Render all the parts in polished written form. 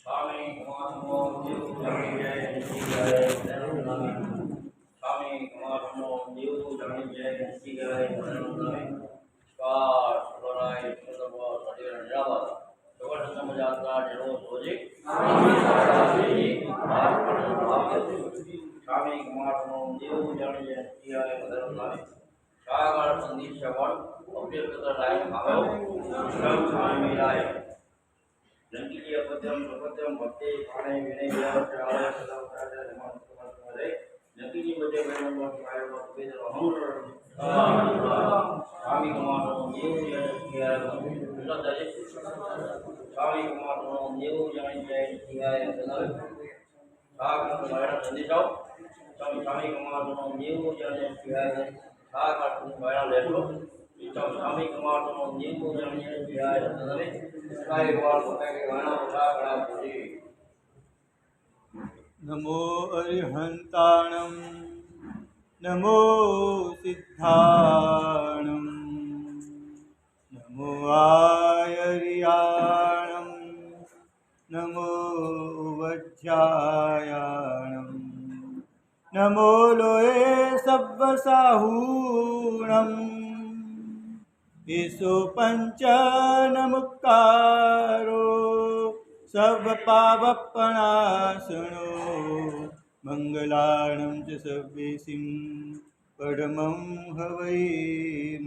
स्वामी कुमारमो देव जानी जय निशी गए नरनामी स्वामी कुमारमो देव जानी जय निशी गए नरनामी स्वार सुराय सुरवा सदिर निरावा जगत समजाता जरो सोजे स्वामी कुमारमो देव जानी जय निशी गए नरनामी सागर संदीप शवन अभ्यर्थ लाइन भाव स्वामी मिलाए जंगली अपत्यम प्रपत्यम भक्ति पाणे विनय विराजय सदा उतारे नमः नमः जंगली बजे नमः काय वेद अहंर स्वामी कुमार देव जय किया सुना दजे स्वामी कुमार देव जय जय किया सदा सागर वायरा संदेशो स्वामी कुमार देव जय किया सागर वायरा लेतो स्वामी कुमार देव जय किया सदा नमो अरिहंताणं नमो सिद्धाणं नमो आयर्याणं नमो वज्रायाणं नमो लोये सब्बसाहूणं ईसो पंचनमुक्कारो सर्वपावपणासनो मंगलाणं च सर्वेसिं परमं हवै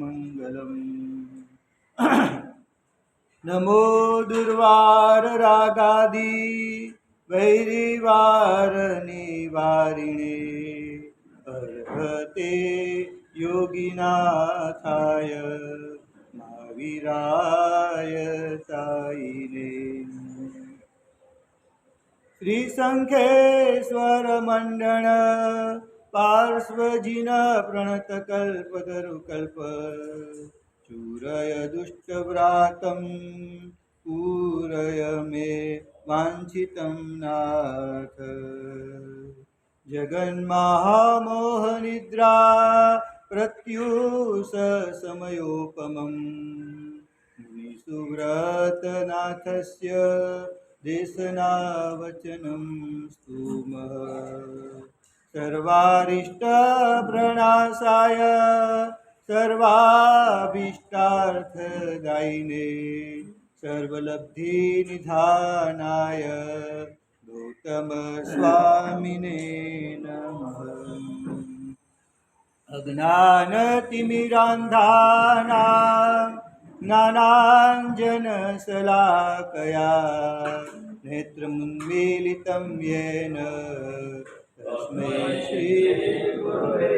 मंगलम् नमो दुर्वाररागादि वैरिवारनिवारिणे अर्हते योगिनाथाय महावीराय साईने श्री संखेश्वर मंडन पार्श्वजिन प्रणत कल्पतरुकल्प चूरय दुष्टव्रातं पूरय मे वाञ्छितं नाथ जगन्महामोहनिद्रा प्रत्युष समयोपमं मुनिसुव्रतनाथस्य देशनावचनं स्तुमः सर्वारिष्टप्रणाशाय सर्वाभीष्टार्थदायिने सर्वलब्धिनिधानाय गौतम स्वामिने नमः। अज्ञानतिमिरान्धानां ज्ञानाञ्जनशलाकया नेत्रमुन्मीलितं येन तस्मै श्रीगुरवे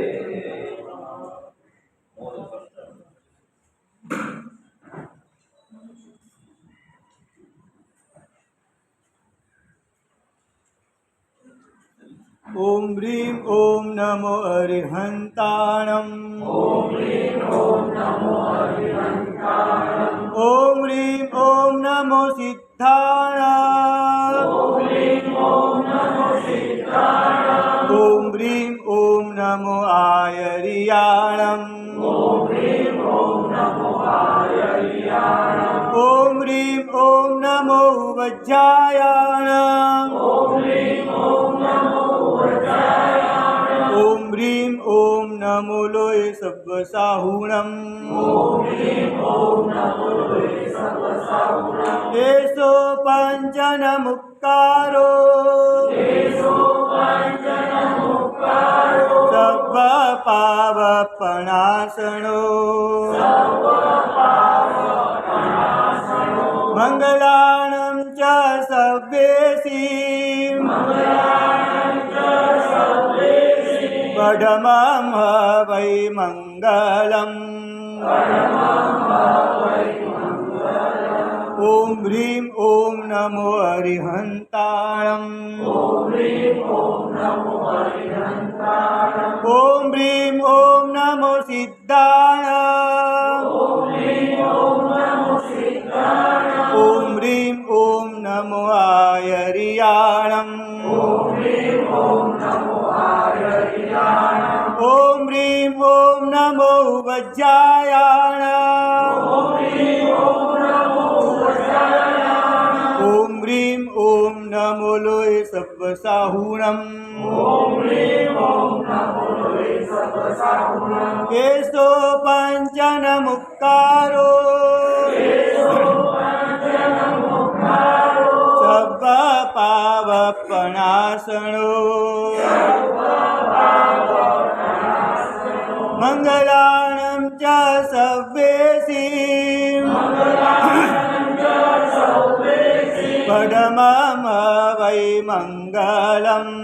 ओम ह्रीं ओम नमो अरिहंताणं ओम ह्रीं ओम नमो अरिहंताणं ओम ह्रीं ओम नमो सिद्धाणां ओम ह्रीं ओम नमो सिद्धाणां ओम ह्रीं ओम नमो आयर्याणं ओम ह्रीं ओम नमो आयर्याणं ओम ह्रीं ओम नमो वज्रायाणं ओम ह्रीं ओम नमो वज्रायाणं ओम ह्रीं ओम नमो लोये सब्बसाहूणम् ओम ह्रीं ओम नमो लोये सब्बसाहूणम् एषो पञ्चनमुक्कारो एषो पञ्चनमुक्कारो सर्वपावपणासनो सर्वपावपणासनो मङ्गलानं च सव्येसिं मङ्गलानं च सर्वेषु पठमं हवै मङ्गलम् परमं भवै मङ्गलम् ॐ ह्रीं ॐ नमो अरिहन्ताणम् ओम ह्रीं ओम नमो अरिहन्ताणं ॐ ह्रीं ॐ नमो सिद्धाणाम् ओम ह्रीं ओम नमो सिद्धाणां ॐ ह्रीं ॐ नमो आयर्याणम् ओम ह्रीं ओम नमो आयर्याणं ॐ ह्रीं ॐ नमो वज्रायाणम् ओम ह्रीं ओम नमो वज्रायाणं ॐ ह्रीं ॐ સબ્બસાહુણમ ॐ ह्रीं ॐ नमो लोहे सब्बसाहुणम् केशो पञ्चनमुक्कारो सब्बपावपणासनो मङ्गलानं च सव्येसीं पदमम वै मङ्गलम्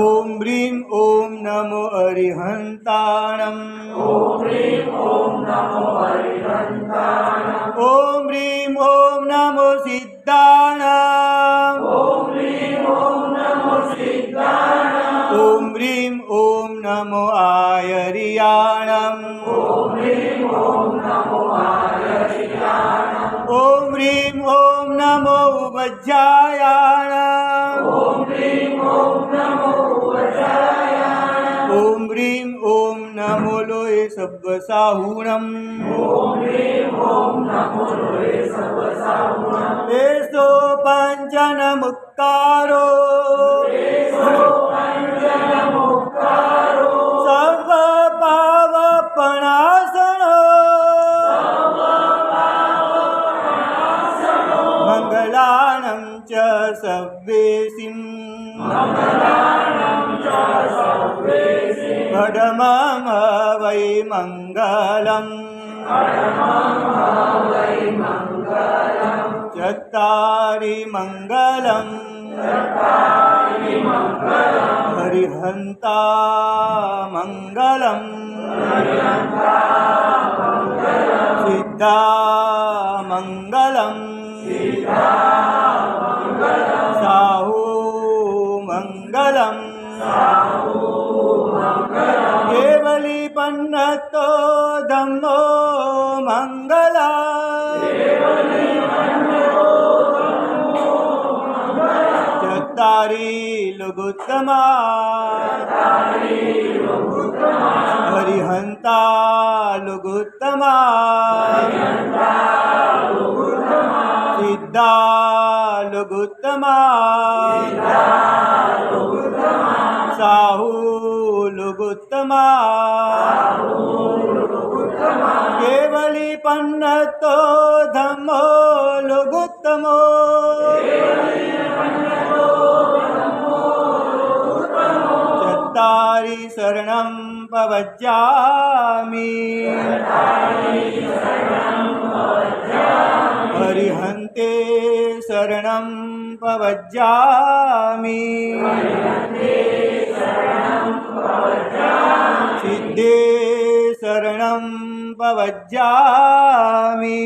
ॐ ह्रीं ॐ नमो अरिहन्ताणम् ॐ ह्रीं ॐ नमो हरिहन्ताणम् ॐ ह्रीं ॐ नमो सिद्धाणाम् ॐ ह्रीं ॐ नमो सिद्धाणाम् ॐ ह्रीं ॐ नमो आयर्याणम् ॐ ह्रीं ॐ नमो आयर्याणाम् ॐ ह्रीं ॐ नमो वज्रायाणाम् ॐ ह्रीं ॐ नमो वज्रायाणाम् ॐ ह्रीं ॐ नमो लोहे सब्बसाहुणम् ॐ ह्रीं ॐ नमो लोहे सब्बसाहुणम् केशो पञ्चनमुक्कारो पञ्चनमुक्कारो सर्वपावपणासनो मङ्गलानं च सव्येसीं पदमम वै मङ्गलम् चत्तारि मङ्गलम् हरिहन्ता मङ्गलम् सिद्धा मङ्गलम् साहू मङ्गलम् केवली पन्नतो धम्मो मङ्गला चत्तारि लघुत्तमा हरिहन्ता लघुत्तमा सिद्धा लघुत्तमा साहू लघुत्तमा केवली पन्नतो धम्मो लघुत्तमो चत्तारि शरणं पवज्जामि हरिहन्ते शरणं पवज्जामि सिद्धे शरणं पवज्जामि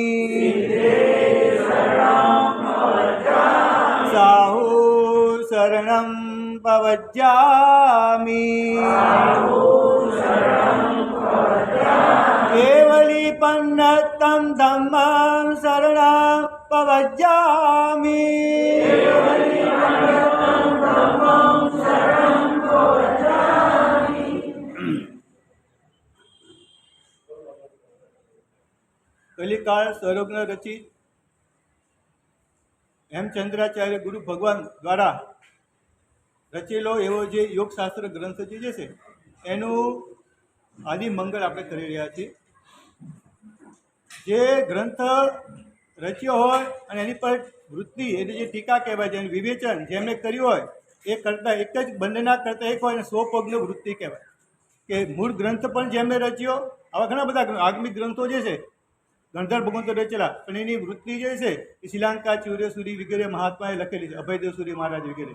साहू शरणं पवज्जामि केवली पन्नतं धम्मं शरणं पवज्जामि કલિકાળ સર્વજ્ઞ રચિત હેમચંદ્રાચાર્ય ગુરુ ભગવાન દ્વારા રચેલો એવો જે યોગશાસ્ત્ર ગ્રંથ જે છે એનું આદિ મંગળ આપણે કરી રહ્યા છીએ. જે ગ્રંથ રચ્યો હોય અને એની પર વૃત્તિ એટલે જે ટીકા કહેવાય છે, એનું વિવેચન જેમણે કર્યું હોય એ કરતાં એક જ બંનેના કરતાં એક હોય અને 100 પગનો વૃત્તિ કહેવાય. કે મૂળ ગ્રંથ પણ જેમણે રચ્યો, આવા ઘણા બધા આગમિક ગ્રંથો જે છે ગણધર ભગવંતો રચેલા, પણ એની વૃત્તિ જે છે એ શ્રીલંકા ચૂર્યસુરી વગેરે મહાત્માએ લખેલી છે, અભયદેવ સુરી મહારાજ વગેરે.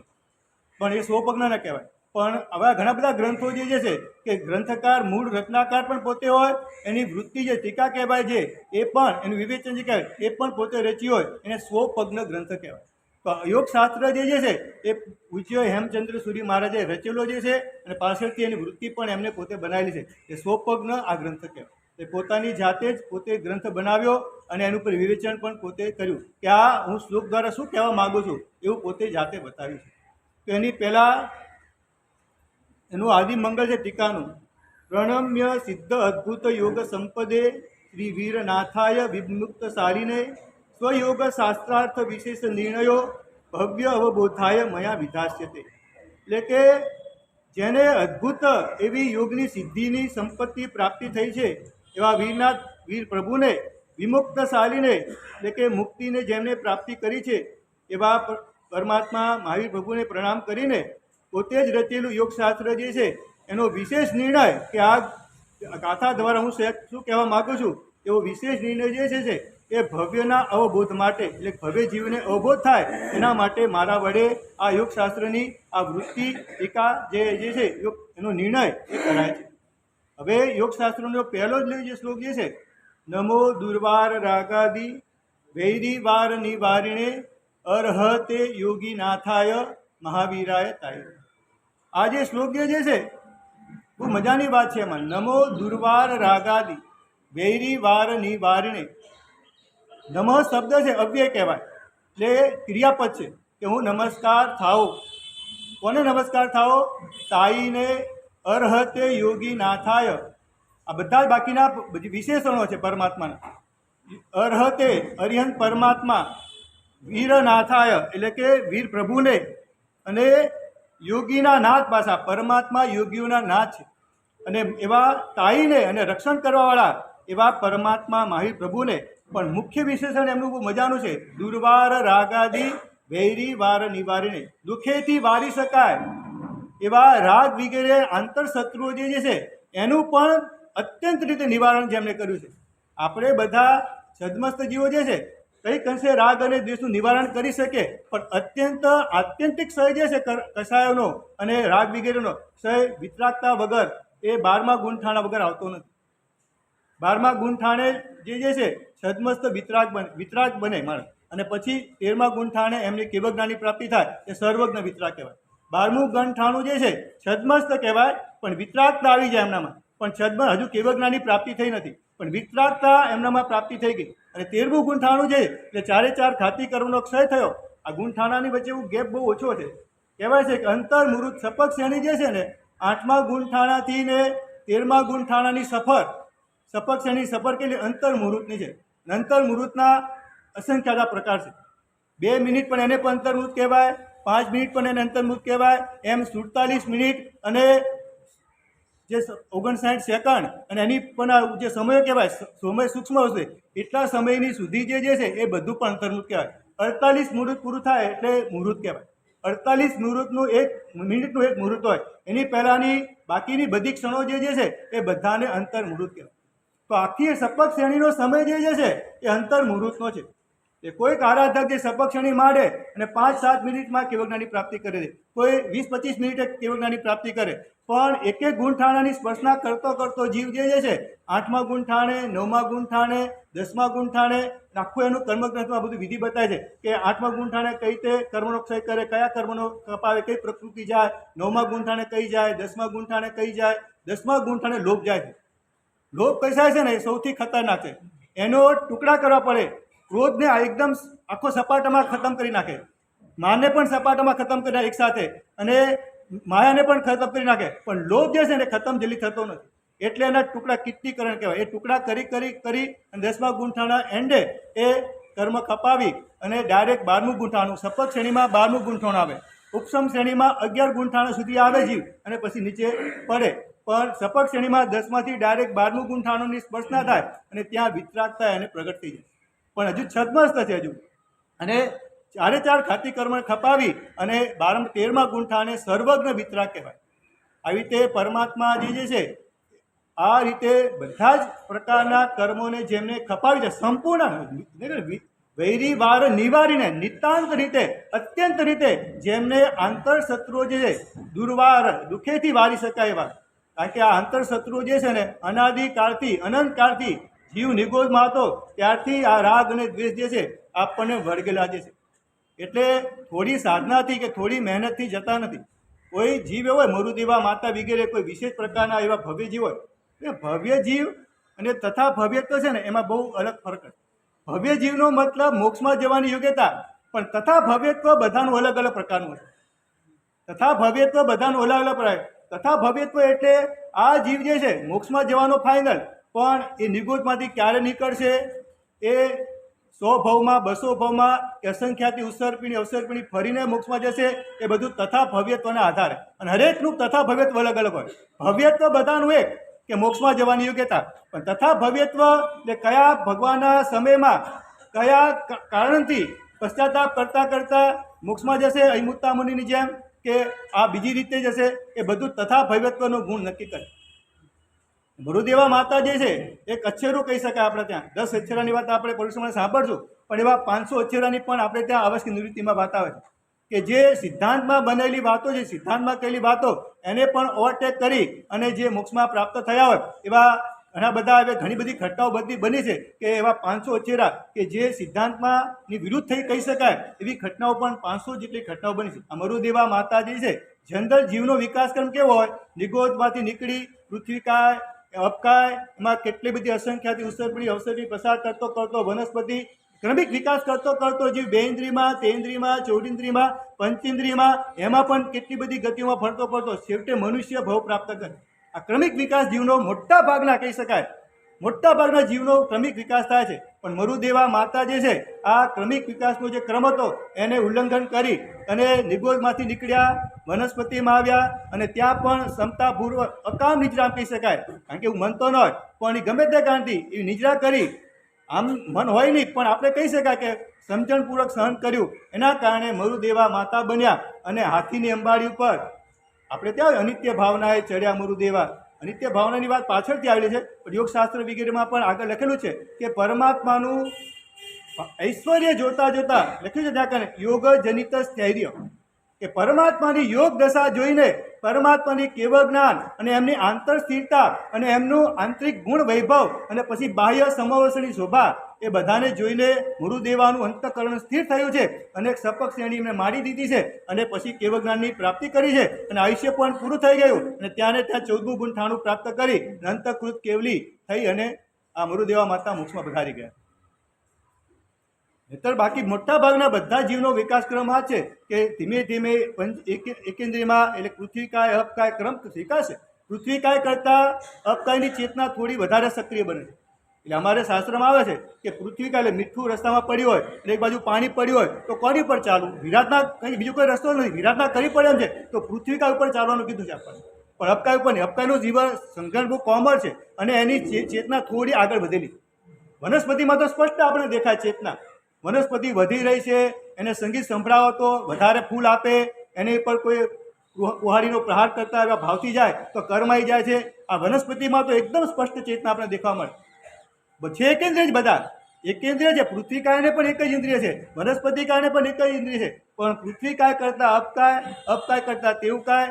પણ એ 100 પગના ન કહેવાય. પણ આવા ઘણા બધા ગ્રંથો જે છે કે ગ્રંથકાર મૂળ રચનાકાર પણ પોતે હોય, એની વૃત્તિ જે ટીકા કહેવાય છે એ પણ, એનું વિવેચન જે કહેવાય એ પણ પોતે રચ્યું હોય, એને 100 પગનો ગ્રંથ કહેવાય. તો યોગશાસ્ત્ર જે છે એ પૂજ્ય હેમચંદ્ર સુરી મહારાજે રચેલો જે છે અને પાછળથી એની વૃત્તિ પણ એમને પોતે બનાવેલી છે. એ 100 પગનો આ ગ્રંથ કહેવાય. એ પોતાની જાતે જ પોતે ગ્રંથ બનાવ્યો અને એનું પર વિવેચન પણ પોતે કર્યું કે આ હું શ્લોક દ્વારા શું કહેવા માગું છું એવું પોતે જાતે બતાવ્યું છે. તો એની પહેલાં એનું આદિ મંગળ છે ટીકાનું. પ્રણમ્ય સિદ્ધ અદ્ભુત યોગ સંપદે શ્રી વીરનાથાય વિમુક્ત સારીને સ્વયોગ શાસ્ત્રાર્થ વિશેષ નિર્ણયો ભવ્ય અવબોધાય મયા વિધાસ્યતે. એટલે કે જેને અદ્ભુત એવી યોગની સિદ્ધિની સંપત્તિ પ્રાપ્તિ થઈ છે એવા વીર પ્રભુને, વિમુક્તશાલીને એટલે કે મુક્તિને જેમને પ્રાપ્તિ કરી છે એવા પરમાત્મા મહાવીર પ્રભુને પ્રણામ કરીને પોતે જ રચેલું યોગશાસ્ત્ર જે છે એનો વિશેષ નિર્ણય કે આ ગાથા દ્વારા હું શું કહેવા માગું છું, એવો વિશેષ નિર્ણય જે છે એ ભવ્યના અવબોધ માટે, એટલે ભવ્ય જીવને અવબોધ થાય એના માટે મારા વડે આ યોગશાસ્ત્રની આ વૃત્તિ ટીકા જે છે એનો નિર્ણય એ કરાય છે. હવે યોગશાસ્ત્રનો પહેલો જ જે શ્લોક જે છે, નમો દુર્વાર રાગાદિ વૈરી વાર નિવારિણે અર્હતે યોગી નાથાય મહાવીરાય તાય. આ જે શ્લોક જે છે બહુ મજાની વાત છે. એમાં નમો દુર્વાર રાગાદિ વૈરી વાર નિવારિણે. નમઃ શબ્દ છે અવ્યય કહેવાય, એટલે ક્રિયાપદ છે કે હું નમસ્કાર થાઓ. કોને નમસ્કાર થાઓ? તાઈને અર્હતે યોગી નાથાય. આ બધા જ બાકીના વિશેષણો છે પરમાત્માના. અર્હતે અરિહંત પરમાત્મા, વીરનાથાય એટલે કે વીર પ્રભુને, અને યોગીના નાથ પાછા પરમાત્મા યોગીઓના નાથ છે, અને એવા તાઈને અને રક્ષણ કરવાવાળા એવા પરમાત્મા મહાવીર પ્રભુને. પણ મુખ્ય વિશેષણ એમનું બહુ મજાનું છે, દુર્વાર રાગાદિ વૈરી વાર નિવારીને. દુઃખેથી વારી શકાય એવા રાગ વગેરે આંતરશત્રુઓ જે છે એનું પણ અત્યંત રીતે નિવારણ જેમણે કર્યું છે. આપણે બધા સદમસ્ત જીવો જે છે કંઈક અંશે રાગ અને દ્વેષનું નિવારણ કરી શકે, પણ આત્યંતિક ક્ષય જે છે કષાયોનો અને રાગ વગેરેનો ક્ષય વિતરાગતા વગર એ 12મા ગુણઠાણા વગર આવતો નથી. 12મા ગુણઠાણે જે છે સદમસ્ત વિતરાગ બને માણસ, અને પછી 13મા ગુણઠાણે એમને કેવજ્ઞાની પ્રાપ્તિ થાય એ સર્વજ્ઞ વિતરાગ કહેવાય. 12મું ગુણઠાણું જે છે છદ્મસ્ત કહેવાય, પણ વિતરાગતા આવી જાય એમનામાં. પણ છદ્મ હજુ કેવજ્ઞાની પ્રાપ્તિ થઈ નથી, પણ વિતરાગતા એમનામાં પ્રાપ્તિ થઈ ગઈ. અને 13મું ગુણઠાણું છે એટલે 4 ખાતી કર્મનો ક્ષય થયો. આ ગુણઠાણાની વચ્ચે એવું ગેપ બહુ ઓછો છે. કહેવાય છે કે અંતર મુહૂર્ત સપક શ્રેણી જે છે ને 8મા ગુણઠાણાથી ને 13મા ગુણઠાણાની સપક શ્રેણી સફર કેટલી અંતર મુહૂર્તની છે. અંતર મુહૂર્તના અસંખ્યાતા પ્રકાર છે. 2 મિનિટ પણ એને પણ અંતર મુહૂર્ત કહેવાય, 5 મિનિટ પણ એને અંતર મુહૂર્ત કહેવાય, એમ 47 મિનિટ અને જે 59 સેકન્ડ અને એની પણ જે સમયો કહેવાય, સમય સૂક્ષ્મ હશે એટલા સમયની સુધી જે છે એ બધું પણ અંતર્મુહૂર્ત કહેવાય. 48 મુહૂર્ત પૂરું થાય એટલે મુહૂર્ત કહેવાય. 48 મુહૂર્તનું 1 મિનિટનું 1 મુહૂર્ત હોય, એની પહેલાંની બાકીની બધી ક્ષણો જે છે એ બધાને અંતર મુહૂર્ત કહેવાય. તો આખી સપક શ્રેણીનો સમય જે છે એ અંતર મુહૂર્તનો છે. એ કોઈક આરાધક જે સપક શ્રેણી માંડે અને 5-7 મિનિટમાં કેવજ્ઞાની પ્રાપ્તિ કરે છે, કોઈ 20-25 મિનિટે કેવજ્ઞાની પ્રાપ્તિ કરે, પણ એક ગુણઠાણાની સ્પર્શના કરતો જીવ જે છે 8મા ગુણઠાણે, 9મા ગુણઠાણે, 10મા ગુણઠાણે આખું એનું કર્મગ્રંથમાં બધું વિધિ બતાવે છે કે 8મા ગુણઠાણે કઈ રીતે કર્મનો ક્ષય કરે, કયા કર્મનો કપાવે, કઈ પ્રકૃતિ જાય, 9મા ગુણઠાણે કઈ જાય, 10મા ગુણઠાણે કઈ જાય, 10મા ગુણઠાણે લોભ જાય છે. લોભ કસાય છે ને એ સૌથી ખતરનાક છે. એનો ટુકડા કરવા પડે. ક્રોધને એકદમ આખો સપાટામાં ખતમ કરી નાખે, માને પણ સપાટામાં ખતમ કરી નાખે એક સાથે, અને માયાને પણ ખતમ કરી નાખે. પણ લોભ જે છે ને ખતમ જલ્દી થતો નથી, એટલે એના ટુકડા કિત્તીકરણ કહેવાય. એ ટુકડા કરી અને 10મા ગુણઠાણા એન્ડે એ કર્મ ખપાવી અને ડાયરેક્ટ 12મું ગુણઠાણું, સપક શ્રેણીમાં 12મું ગુણઠાણું આવે, ઉપસમ શ્રેણીમાં 11 ગુણઠાણા સુધી આવે જીવ અને પછી નીચે પડે. પણ સપક શ્રેણીમાં 10માંથી ડાયરેક્ટ 12મું ગુણઠાણુંની સ્પર્શ ના થાય અને ત્યાં વિતરાગતા એને પ્રગટ થઈ જાય. પણ હજુ છદ્મસ્ત છે હજુ, અને 4 ખાતી કર્મ ખપાવી અને 13મા ગુણઠાણે સર્વજ્ઞ વિતરાગ કહેવાય. આવી રીતે પરમાત્મા જે છે આ રીતે બધા જ પ્રકારના કર્મોને જેમને ખપાવી છે સંપૂર્ણ વૈરી વાર નિવારીને નિતાંત રીતે, અત્યંત રીતે જેમને આંતરશત્રુઓ જે છે દુર્વાર દુઃખેથી વારી શકાય એવા. કારણ કે આ આંતરશત્રુઓ જે છે ને અનાદિકાળથી અનંતકાળથી જીવ નિગોદમાં હતો ત્યારથી આ રાગ અને દ્વેષ જે છે આપણને વળગેલા જે છે. એટલે થોડી સાધનાથી કે થોડી મહેનતથી જતા નથી. કોઈ જીવ એવો હોય મરુદેવા માતા વગેરે કોઈ વિશેષ પ્રકારના એવા ભવ્ય જીવ હોય, એ ભવ્ય જીવ અને તથા ભવ્યત્વ છે ને એમાં બહુ અલગ ફરક છે. ભવ્ય જીવનો મતલબ મોક્ષમાં જવાની યોગ્યતા, પણ તથા ભવ્યત્વ બધાનું અલગ અલગ પ્રકારનું છે. તથા ભવ્યત્વ બધાનું અલગ અલગ પ્રકાર. તથા ભવ્યત્વ એટલે આ જીવ જે છે મોક્ષમાં જવાનો ફાઇનલ, પણ એ નિગોદમાંથી ક્યારે નીકળશે એ 100 ભવમાં 200 ભવમાં કે અસંખ્યાથી અવસરપીણી ફરીને મોક્ષમાં જશે, એ બધું તથા ભવ્યત્વના આધારે. અને હરેકનું તથા ભવ્યત્વ અલગ અલગ હોય. ભવ્યત્વ બધાનું એક કે મોક્ષમાં જવાની યોગ્યતા, પણ તથા ભવ્યત્વ એટલે કયા ભગવાનના સમયમાં કયા કારણથી પશ્ચાતાપ કરતાં કરતાં મોક્ષમાં જશે, અહિમુત્તા મુનિની જેમ, કે આ બીજી રીતે જશે, એ બધું તથા ભવ્યત્વનો ગુણ નક્કી કરે. ગુરુદેવા માતા જે છે એક અક્ષરો કહી શકાય. આપણે ત્યાં 10 અક્ષરાની વાત આપણે પરીક્ષામાં સાંભળશું, પણ એવા 500 અક્ષરાની પણ આપણે ત્યાં આવશ્યક નિવૃત્તિમાં વાત આવે છે કે જે સિદ્ધાંતમાં બનેલી વાતો, જે સિદ્ધાંતમાં કહેલી વાતો, એને પણ ઓવરટેક કરી અને જે મોક્ષમાં પ્રાપ્ત થયા હોય એવા ઘણા બધા હવે ઘણી બધી ઘટનાઓ બની છે કે એવા 500 અક્ષરા કે જે સિદ્ધાંતમાં ની વિરુદ્ધ થઈ કહી શકાય એવી ઘટનાઓ પણ 500 જેટલી ઘટનાઓ બની છે. મરુદેવા માતા જે છે, જનરલ જીવનો વિકાસક્રમ કેવો હોય, નિગોદમાંથી નીકળી પૃથ્વીકાય, અપકાય, એમાં કેટલી બધી અસંખ્યાથી અવસરપીણી પ્રસાર કરતો કરતો વનસ્પતિ ક્રમિક વિકાસ કરતો કરતો જીવ 2 ઇન્દ્રિયમાં, 3 ઇન્દ્રિયમાં, 14 ઇન્દ્રિયમાં, પંચેન્દ્રિયમાં, એમાં પણ કેટલી બધી ગતિઓમાં ફરતો ફરતો છેવટે મનુષ્ય ભવ પ્રાપ્ત કરે. આ ક્રમિક વિકાસ જીવનો મોટા ભાગના કહી શકાય, મોટા ભાગના જીવનો ક્રમિક વિકાસ થાય છે. પણ મરુદેવા માતા જે છે આ ક્રમિક વિકાસનો જે ક્રમ હતો એને ઉલ્લંઘન કરી અને નિગોદમાંથી નીકળ્યા, વનસ્પતિમાં આવ્યા અને ત્યાં પણ ક્ષમતાપૂર્વક અકામ નિજરા કહી શકાય, કારણ કે એવું મન તો ન હોય પણ એ ગમે તે કારણથી એ નિજરા કરી. આમ મન હોય નહીં પણ આપણે કહી શકાય કે સમજણપૂર્વક સહન કર્યું, એના કારણે મરુદેવા માતા બન્યા અને હાથીની અંબાડી ઉપર આપણે ત્યાં અનિત્ય ભાવનાએ ચડ્યા મરુદેવા. અનિત્ય ભાવનાની વાત પાછળથી આવેલી છે, પણ યોગશાસ્ત્ર વગેરેમાં પણ આગળ લખેલું છે કે પરમાત્માનું ઐશ્વર્ય જોતા જોતા લખ્યું છે ત્યાં યોગ જનિત સ્થૈર્ય, કે પરમાત્માની યોગ દશા જોઈને પરમાત્માની કેવળ જ્ઞાન અને એમની આંતર સ્થિરતા અને એમનું આંતરિક ગુણ વૈભવ અને પછી બાહ્ય સમવસની શોભા, એ બધાને જોઈને ગુરુદેવાનું અંતઃકરણ સ્થિર થયું છે અને એક સપક શ્રેણી એમને મારી દીધી છે અને પછી કેવળ જ્ઞાનની પ્રાપ્તિ કરી છે અને આયુષ્ય પણ પૂરું થઈ ગયું અને ત્યાં 14મું ગુણ ઠાણું પ્રાપ્ત કરી અંતઃકૃત કેવલી થઈ અને આ મરુદેવા માતા મોક્ષમાં પધારી ગયા. નહીતર બાકી મોટા ભાગના બધા જીવનો વિકાસક્રમ આ છે કે ધીમે ધીમે એકેન્દ્રિયમાં એટલે પૃથ્વીકાય અપકાય ક્રમ સ્વીકારશે. પૃથ્વીકાય કરતાં અપકાયની ચેતના થોડી વધારે સક્રિય બને છે. એટલે અમારે શાસ્ત્રમાં આવે છે કે પૃથ્વીકાય એટલે મીઠું રસ્તામાં પડ્યું હોય અને એક બાજુ પાણી પડ્યું હોય તો કોની પર ચાલવું? વિરાટના કંઈ બીજો કોઈ રસ્તો નથી, વિરાટના કરી પડે એમ છે તો પૃથ્વીકાય ઉપર ચાલવાનું કીધું છે આપણને. પણ અપકાય ઉપર નહીં. અપકાયનું જીવન સંઘર્ષ બહુ કોમળ છે અને એની ચેતના થોડી આગળ વધેલી. વનસ્પતિમાં તો સ્પષ્ટ આપણે દેખાય ચેતના. વનસ્પતિ વધી રહી છે, એને સંગીત સંભળાવો તો વધારે ફૂલ આપે, એની પર કોઈ કુહાડીનો પ્રહાર કરતા એવા ભાવથી જાય તો કર્માઈ જાય છે. આ વનસ્પતિમાં તો એકદમ સ્પષ્ટ ચેતના આપણે દેખવા મળે છે. એકેન્દ્રિય જ બધા એકેન્દ્રિય છે. પૃથ્વીકાયને પણ એક જ ઇન્દ્રિય છે, વનસ્પતિકાયને પણ એક જ ઇન્દ્રિય છે, પણ પૃથ્વીકાય કરતાં અપકાય, અપકાય કરતાં તેવકાય,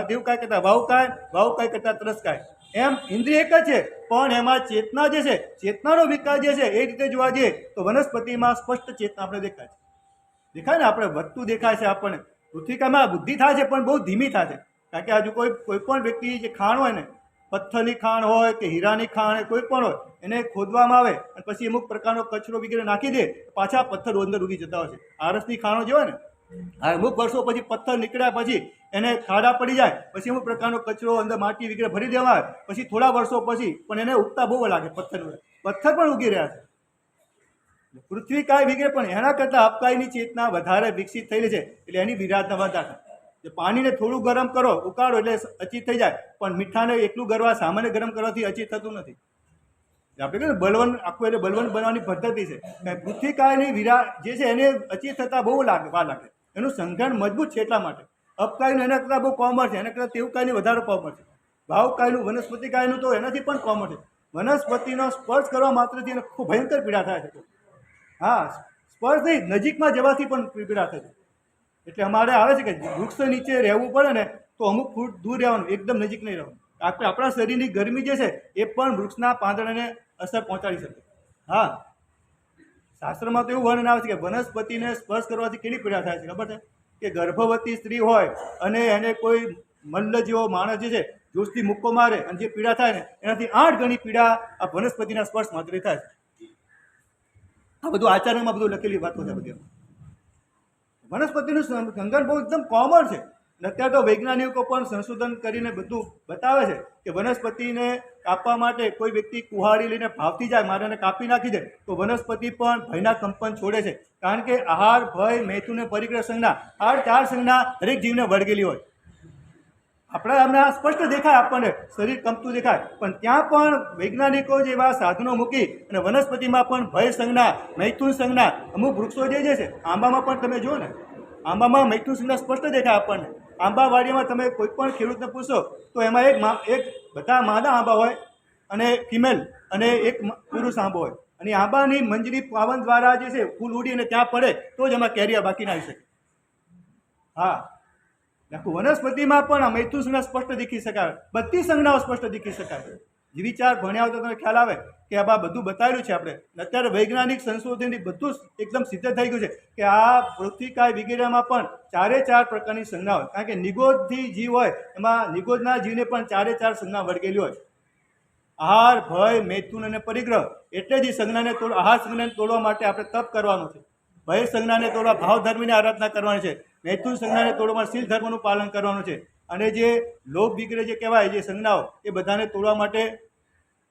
તેવકાય કરતાં વાવકાય, વાવકાય કરતાં ત્રસકાય, એમ ઇન્દ્રિય એક જ છે. પણ એમાં ચેતના જે છે, ચેતનાનો વિકાસ જે છે એ રીતે જોવા જઈએ તો વનસ્પતિમાં સ્પષ્ટ ચેતના આપણે દેખાય છે. દેખાય ને, આપણે વધતું દેખાય છે આપણને. પૃથ્વીકામાં બુદ્ધિ થાય છે પણ બહુ ધીમી થાય છે, કારણ કે હજુ કોઈ પણ વ્યક્તિ જે ખાણ હોય ને, પથ્થરની ખાણ હોય કે હીરાની ખાણ હોય, કોઈ પણ હોય, એને ખોદવામાં આવે અને પછી અમુક પ્રકારનો કચરો વગેરે નાખી દે, પાછા પથ્થર અંદર ઉગી જતા હોય છે. આરસની ખાણો જે હોય ને, અમુક વર્ષો પછી પથ્થર નીકળ્યા પછી એને ખાડા પડી જાય, પછી અમુક પ્રકારનો કચરો અંદર માટી વગેરે ભરી દેવામાં આવે, પછી થોડા વર્ષો પછી પણ એને ઉગતા બહુ લાગે. પથ્થર પણ ઉગી રહ્યા છે. પૃથ્વીકાય વગેરે પણ એના કરતાં અપકાયની ચેતના વધારે વિકસિત થયેલી છે, એટલે એની વિરાટના વધારે. પાણીને થોડું ગરમ કરો, ઉકાળો એટલે અચિત થઈ જાય, પણ મીઠાને એકલું સામાન્ય ગરમ કરવાથી અચિત થતું નથી. આપણે કહીએ બલવન, આખું એટલે બલવન બનવાની પદ્ધતિ છે. પૃથ્વીકાયની વિરાટ જે છે એને અચિત થતાં બહુ વાર લાગે. એનું સંઘન મજબૂત છે એટલા માટે. અપકાયનું એના કરતાં બહુ કોમળ છે, એના કરતાં તેવકાયની વધારે કોમળ છે. ભાવકાયનું, વનસ્પતિકાયનું તો એનાથી પણ કોમળ છે. વનસ્પતિનો સ્પર્શ કરવા માત્રથી એને ખૂબ ભયંકર પીડા થાય છે. હા, સ્પર્શ નહીં, નજીકમાં જવાથી પણ પીડા થાય છે. એટલે અમારે આવે છે કે વૃક્ષ નીચે રહેવું પડે ને તો અમુક ફૂટ દૂર રહેવાનું, એકદમ નજીક નહીં રહેવાનું. આપણા શરીરની ગરમી જે છે એ પણ વૃક્ષના પાંદડાને અસર પહોંચાડી શકે. હા, શાસ્ત્રમાં તો એવું વર્ણન આવે છે કે વનસ્પતિને સ્પર્શ કરવાથી કેટલી પીડા થાય છે ખબર છે? કે ગર્ભવતી સ્ત્રી હોય અને એને કોઈ મલ્લ જેવો માણસ જે છે જોશથી મુક્કો મારે અને જે પીડા થાય ને એનાથી 8 ગણી પીડા આ વનસ્પતિના સ્પર્શ માત્ર થાય છે. આ બધું આચાર્યમાં બધું લખેલી વાતો છે બધી. વનસ્પતિનું સંગઠન બહુ એકદમ કોમન છે. અત્યારે તો વૈજ્ઞાનિકો પણ સંશોધન કરીને બધું બતાવે છે કે વનસ્પતિને કાપવા માટે કોઈ વ્યક્તિ કુહાડી લઈને ભાવથી જાય, મારે એને કાપી નાખી દે તો વનસ્પતિ પણ ભયના કંપન છોડે છે. કારણ કે આહાર, ભય, મૈથુન અને પરિગ્રહ સંજ્ઞા આ 4 સંજ્ઞા દરેક જીવને વળગેલી હોય. આપણે આ સ્પષ્ટ દેખાય, આપણને શરીર કંપતું દેખાય, પણ ત્યાં પણ વૈજ્ઞાનિકો જેવા સાધનો મૂકી અને વનસ્પતિમાં પણ ભય સંજ્ઞા, મૈથુન સંજ્ઞા, અમુક વૃક્ષો જે છે આંબામાં પણ તમે જુઓ ને, આંબામાં મૈથુન સંજ્ઞા સ્પષ્ટ દેખાય આપણને. આંબાવાડીમાં તમે કોઈ પણ ખેડૂતને પૂછો તો એમાં એક બધા માદા આંબા હોય અને ફિમેલ અને એક પુરુષ આંબો હોય, અને આંબાની મંજરી પાવન દ્વારા જે છે ફૂલ ઉડી અને ત્યાં પડે તો જ એમાં કેરીયા બાકી ના આવી શકે. હા, આખું વનસ્પતિમાં પણ આ મૈથુન સંજ્ઞા સ્પષ્ટ દેખી શકાય, બધી સંજ્ઞાઓ સ્પષ્ટ દેખી શકાય. વિચાર ભણ્યા હોય તો તમને ખ્યાલ આવે કે આ બધું બતાવેલું છે આપણે. અત્યારે વૈજ્ઞાનિક સંશોધનથી બધું એકદમ સિદ્ધ થઈ ગયું છે કે આ પૃથ્વીકાય વગેરેમાં પણ 4 પ્રકારની સંજ્ઞા હોય. કારણ કે નિગોદથી જીવ હોય એમાં નિગોદના જીવને પણ 4 સંજ્ઞા વળગેલી હોય. આહાર, ભય, મૈથુન અને પરિગ્રહ, એટલે જ સંજ્ઞાને આહાર સંજ્ઞાને તોડવા માટે આપણે તપ કરવાનું છે. ભય સંજ્ઞાને તોડવા ભાવ ધર્મની આરાધના કરવાની છે. મૈથુન સંજ્ઞાને તોડવા શીલ ધર્મનું પાલન કરવાનું છે. અને જે લોભ વિગ્રહ જે કહેવાય જે સંજ્ઞાઓ એ બધાને તોડવા માટે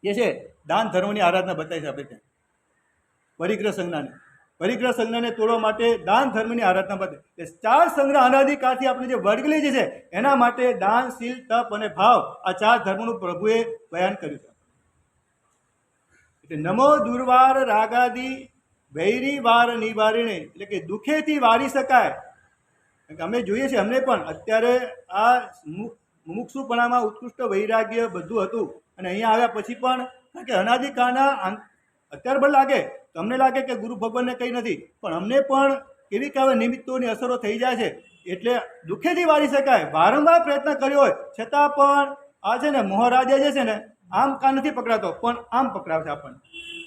જે છે દાન ધર્મની આરાધના બતાવી છે આપણે ત્યાં. પરિગ્રહ સંજ્ઞાને તોડવા માટે દાન ધર્મની આરાધના બતાવી. 4 સંજ્ઞા અનાદિકાળથી આપણે જે વળગેલી જે છે એના માટે દાન, શીલ, તપ અને ભાવ આ 4 ધર્મનું પ્રભુએ બયાન કર્યું છે. એટલે નમો દુર્વાર રાગાદી વૈરી વાર નિવારીને, એટલે કે દુઃખેથી વારી શકાય. અમે જોઈએ છીએ, અમને પણ અત્યારે આ મુમુક્ષુપણામાં ઉત્કૃષ્ટ વૈરાગ્ય બધું હતું અને અહીંયા આવ્યા પછી પણ, કારણ કે અનાદિકાળના અત્યારે પણ લાગે, તમને લાગે કે ગુરુ ભગવાનને કંઈ નથી, પણ અમને પણ કેવી કેવા નિમિત્તોની અસરો થઈ જાય છે. એટલે દુઃખેથી વારી શકાય. વારંવાર પ્રયત્ન કર્યો હોય છતાં પણ આ છે ને મોહરાજા જે છે ને આમ કા નથી પકડાતો પણ આમ પકડાવશે આપણને.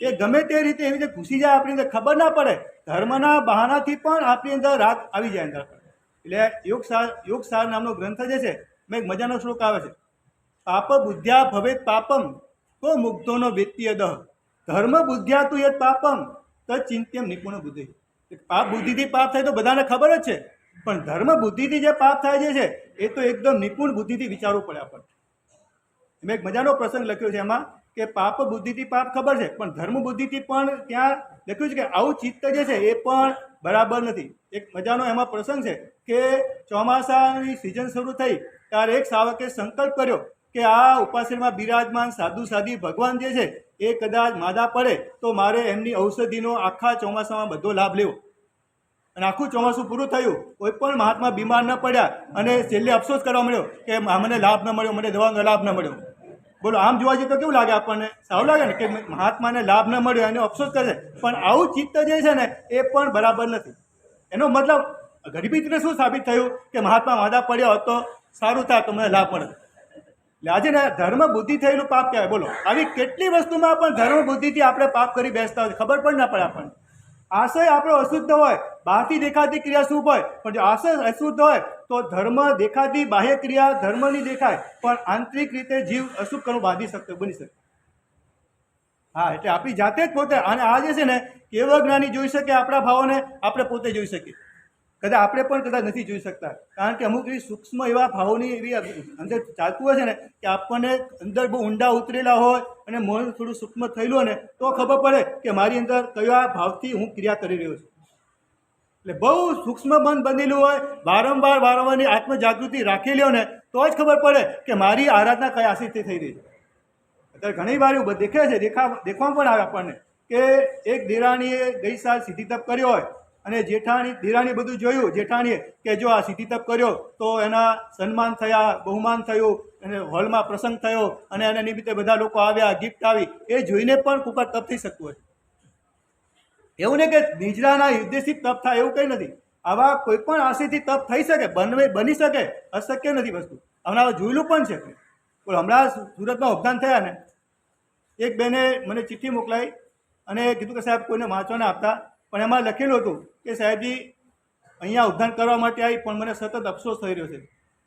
એ ગમે તે રીતે એવી રીતે ઘૂસી જાય આપણી અંદર, ખબર ના પડે. ધર્મના બહાનાથી પણ આપણી અંદર રાગ આવી જાય અંદર. એટલે યોગસાર નામનો ગ્રંથ જે છે, મેં એક મજાનો શ્લોક આવે છે, પાપ બુદ્ધ્યા ભવેત પાપમ તો મુગ્ધોનો વેત્ય દહ, ધર્મ બુદ્ધ્યા તું યત પાપમ તદ ચિંત્યમ નિપુણ બુદ્ધિ. પાપ બુદ્ધિથી પાપ થાય તો બધાને ખબર જ છે, પણ ધર્મ બુદ્ધિથી જે પાપ થાય જે છે એ તો એકદમ નિપુણ બુદ્ધિથી વિચારવું પડે આપણને. મેં એક મજાનો પ્રસંગ લખ્યો છે એમાં કે પાપ બુદ્ધિથી પાપ ખબર છે, પણ ધર્મ બુદ્ધિથી પણ ત્યાં લખ્યું છે કે આવું ચિત્ત જે છે એ પણ બરાબર નથી. એક મજાનો એમાં પ્રસંગ છે કે ચોમાસાની સિઝન શરૂ થઈ ત્યારે એક સાવકે સંકલ્પ કર્યો કે આ ઉપાસનામાં બિરાજમાન સાધુ સાધી ભગવાન જે છે એ કદાચ માદા પડે તો મારે એમની ઔષધિનો આખા ચોમાસામાં બધો લાભ લેવો. અને આખું ચોમાસું પૂરું થયું, કોઈ પણ મહાત્મા બીમાર ન પડ્યા અને છેલ્લે અફસોસ કરવા મળ્યો કે મને લાભ ન મળ્યો, મને દવાનો લાભ ન મળ્યો. બોલો, આમ જોવા જઈએ તો કેવું લાગે આપણને? સારું લાગે ને કે મહાત્માને લાભ ન મળ્યો એનો અફસોસ કરે, પણ આવું ચિત્ત જે છે ને એ પણ બરાબર નથી. એનો મતલબ ગરીબી શું સાબિત થયું કે મહાત્મા માદા પડ્યા હોત તો સારું થાય તો મને લાભ મળે. એટલે આજે ને ધર્મ બુદ્ધિ થયેલું પાપ કહેવાય. બોલો, આવી કેટલી વસ્તુમાં પણ ધર્મ બુદ્ધિથી આપણે પાપ કરી બેસતા હોય, ખબર પણ ના પડે આપણને. આશય આપણો અશુદ્ધ હોય, બહારથી દેખાતી ક્રિયા શુભ હોય, પણ જો આશય અશુદ્ધ હોય તો ધર્મ દેખાતી બાહ્ય ક્રિયા ધર્મની દેખાય, પણ આંતરિક રીતે જીવ અશુભ કરવું બાંધી શકતો બની શકે. હા, એટલે આપણી જાતે જ પોતે, અને આ જે છે ને કેવળ જ્ઞાની જોઈ શકે આપણા ભાવોને, આપણે પોતે જોઈ શકીએ. કદાચ આપણે પણ કદાચ નથી જોઈ શકતા, કારણ કે અમુક એવી સૂક્ષ્મ એવા ભાવોની એવી અંદર ચાલતું હોય છે ને કે આપણને અંદર બહુ ઊંડા ઉતરેલા હોય અને મન થોડું સૂક્ષ્મ થયેલું હોય ને તો ખબર પડે કે મારી અંદર કયા ભાવથી હું ક્રિયા કરી રહ્યો છું. એટલે બહુ સૂક્ષ્મ મન બનેલું હોય, વારંવારની આત્મજાગૃતિ રાખેલી હોય ને તો જ ખબર પડે કે મારી આરાધના કયા આશયથી થઈ રહી છે. અત્યારે ઘણી વાર એવું દેખાય છે, દેખવામાં પણ આવે આપણને કે એક દેરાણીએ ગઈ સાલ સિદ્ધિ તપ કર્યો હોય અને દેરાણી બધું જોયું જેઠાણીએ કે જો આ સિદ્ધિ તપ કર્યો તો એના સન્માન થયા, બહુમાન થયું, અને હોલમાં પ્રસંગ થયો અને એના નિમિત્તે બધા લોકો આવ્યા, ગિફ્ટ આવી, એ જોઈને પણ કુકર તપ થઈ શકતું હોય. એવું નહીં કે નિજરાના ઉદ્દેશથી તપ થાય એવું કંઈ નથી. આવા કોઈ પણ આશયથી તપ થઈ શકે, બની શકે, અશક્ય નથી વસ્તુ. હમણાં જોયેલું પણ છે. હમણાં સુરતમાં અવધાન થયા ને, એક બેને મને ચિઠ્ઠી મોકલાવી અને કીધું કે સાહેબ કોઈને વાંચવા ના આપતા, પણ એમાં લખેલું હતું કે સાહેબજી અહીંયા ઉદ્ધાન કરવા માટે આવી પણ મને સતત અફસોસ થઈ રહ્યો છે.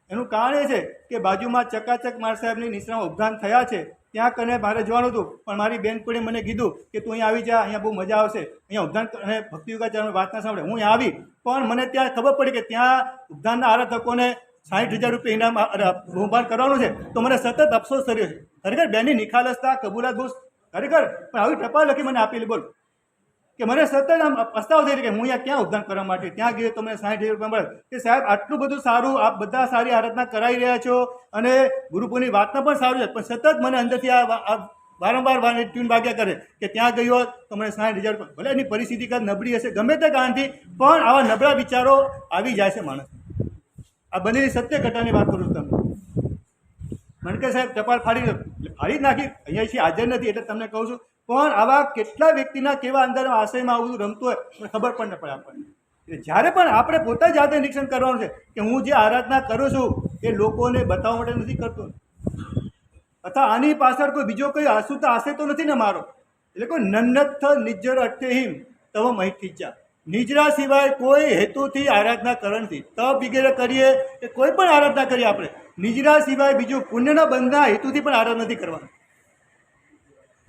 એનું કારણ એ છે કે બાજુમાં ચકાચક માર સાહેબની નિશ્રામાં ઉદ્ધાન થયા છે, ત્યાં કને મારે જવાનું હતું, પણ મારી બેનપણીએ મને કીધું કે તું અહીંયા આવી જા, અહીંયા બહુ મજા આવશે, અહીંયા ઉદ્ધાન અને ભક્તિ યોગાચાર્યની વાત ના સાંભળે. હું અહીંયા આવી, પણ મને ત્યાં ખબર પડી કે ત્યાં ઉદ્ધાનના આરાધકોને 60,000 રૂપિયા ઇનામ બહુમાન કરવાનું છે, તો મને સતત અફસોસ કર્યો છે. ખરેખર બેની નિખાલસતા કબૂલાત બહુ ખરેખર, પણ આવી ટપાલ લખી મને આપેલી. બોલ કે મને સતત આમ પસ્તાવો થઈ કે હું અહીંયા ક્યાં ઉદ્ધાન કરવા માટે ત્યાં ગયો તો મને 60,000 રૂપિયા મળે. કે સાહેબ આટલું બધું સારું, આપ બધા સારી આરાધના કરાવી રહ્યા છો અને ગુરુપુરની વાતના પણ સારું છે, પણ સતત મને અંદરથી આ વારંવાર ટ્યુન વાગ્યા કરે કે ત્યાં ગયો તો મને 60,000 રૂપિયા. ભલે એની પરિસ્થિતિ કાંઈ નબળી હશે, ગમે તે કારણથી, પણ આવા નબળા વિચારો આવી જાય છે માણસ. આ બનેલી સત્ય ઘટનાની વાત કરું છું તમને. મણકે સાહેબ ટપાલ ફાડી જ નાખી, અહીંયા છે હાજર નથી એટલે તમને કહું છું. પણ આવા કેટલા વ્યક્તિના કેવા અંદર આશયમાં આવું રમતું હોય પણ ખબર પણ ન પડે આપણને. જ્યારે પણ આપણે પોતા જાતે નિરીક્ષણ કરવાનું છે કે હું જે આરાધના કરું છું એ લોકોને બતાવવા માટે નથી કરતો, અથવા આની પાછળ કોઈ બીજો કોઈ આશુત આશય તો નથી ને મારો. એટલે કોઈ નન્નથ નિજ્જર અર્થહીમ તવ મહિતીચા, નિજરા સિવાય કોઈ હેતુથી આરાધના કરણથી તપ વગેરે કરીએ કે કોઈ પણ આરાધના કરીએ આપણે નિજરા સિવાય બીજું પુણ્યના બંધના હેતુથી પણ આરાધના નથી કરવાનું.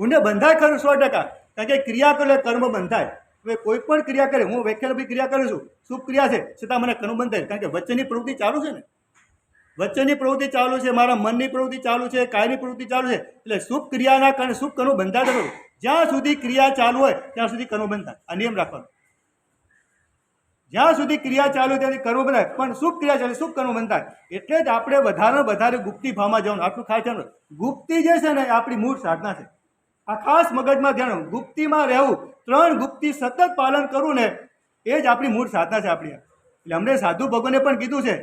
પુણ્ય બંધાય ખરું 100%, કારણ કે ક્રિયા કરે કર્મ બંધાય. હવે કોઈ પણ ક્રિયા કરે, હું વૈકલ્પિક ક્રિયા કરું છું, શુભ ક્રિયા છે, છતાં મને કર્મ બંધાય, કારણ કે વચનની પ્રવૃત્તિ ચાલુ છે ને, વચનની પ્રવૃત્તિ ચાલુ છે, મારા મનની પ્રવૃત્તિ ચાલુ છે, કાયની પ્રવૃત્તિ ચાલુ છે, એટલે શુભ ક્રિયાના કારણે શુભ કર્મ બંધાય કરું. જ્યાં સુધી ક્રિયા ચાલુ હોય ત્યાં સુધી કર્મ બંધાય. આ નિયમ રાખવાનો. જ્યાં સુધી ક્રિયા ચાલુ હોય ત્યાંથી કર્મ બંધાય, પણ શુભ ક્રિયા ચાલે શુભ કર્મ બંધાય. એટલે જ આપણે વધારે ગુપ્તી ભાવમાં જવાનું. આટલું ખાસ ધ્યાન. ગુપ્તી જે છે ને એ આપણી મૂળ સાધના છે. આ ખાસ મગજમાં ધ્યાન. ગુપ્તીમાં રહેવું, 3 ગુપ્તી સતત પાલન કરવું ને એ જ આપણી મૂળ સાધના છે આપણી. એટલે અમને સાધુ ભગવાને પણ કીધું છે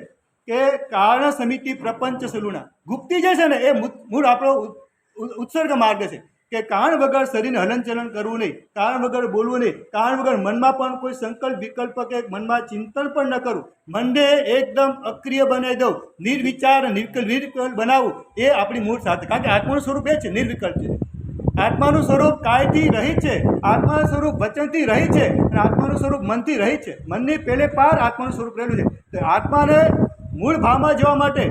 કે કારણ સમિતિ પ્રપંચ સલુણા. ગુપ્તી જે છે ને એ મૂળ આપણો ઉત્સર્ગ માર્ગ છે કે કારણ વગર શરીરને હલનચલન કરવું નહીં, કારણ વગર બોલવું નહીં, કારણ વગર મનમાં પણ કોઈ સંકલ્પ વિકલ્પ કે મનમાં ચિંતન પણ ન કરવું, મનને એકદમ અક્રિય બનાવી દઉં, નિર્વિચાર નિર્વિકલ્પ બનાવવું, એ આપણી મૂળ સાધના. કારણ કે આત્માનું સ્વરૂપ એ છે, નિર્વિકલ્પ છે. આત્માનું સ્વરૂપ કાયથી રહિત છે, આત્માનું સ્વરૂપ વચનથી રહિત છે, અને આત્માનું સ્વરૂપ મનથી રહિત છે. મનની પહેલે પાર આત્માનું સ્વરૂપ રહેલું છે. તો આત્માને મૂળ ભાવમાં જવા માટે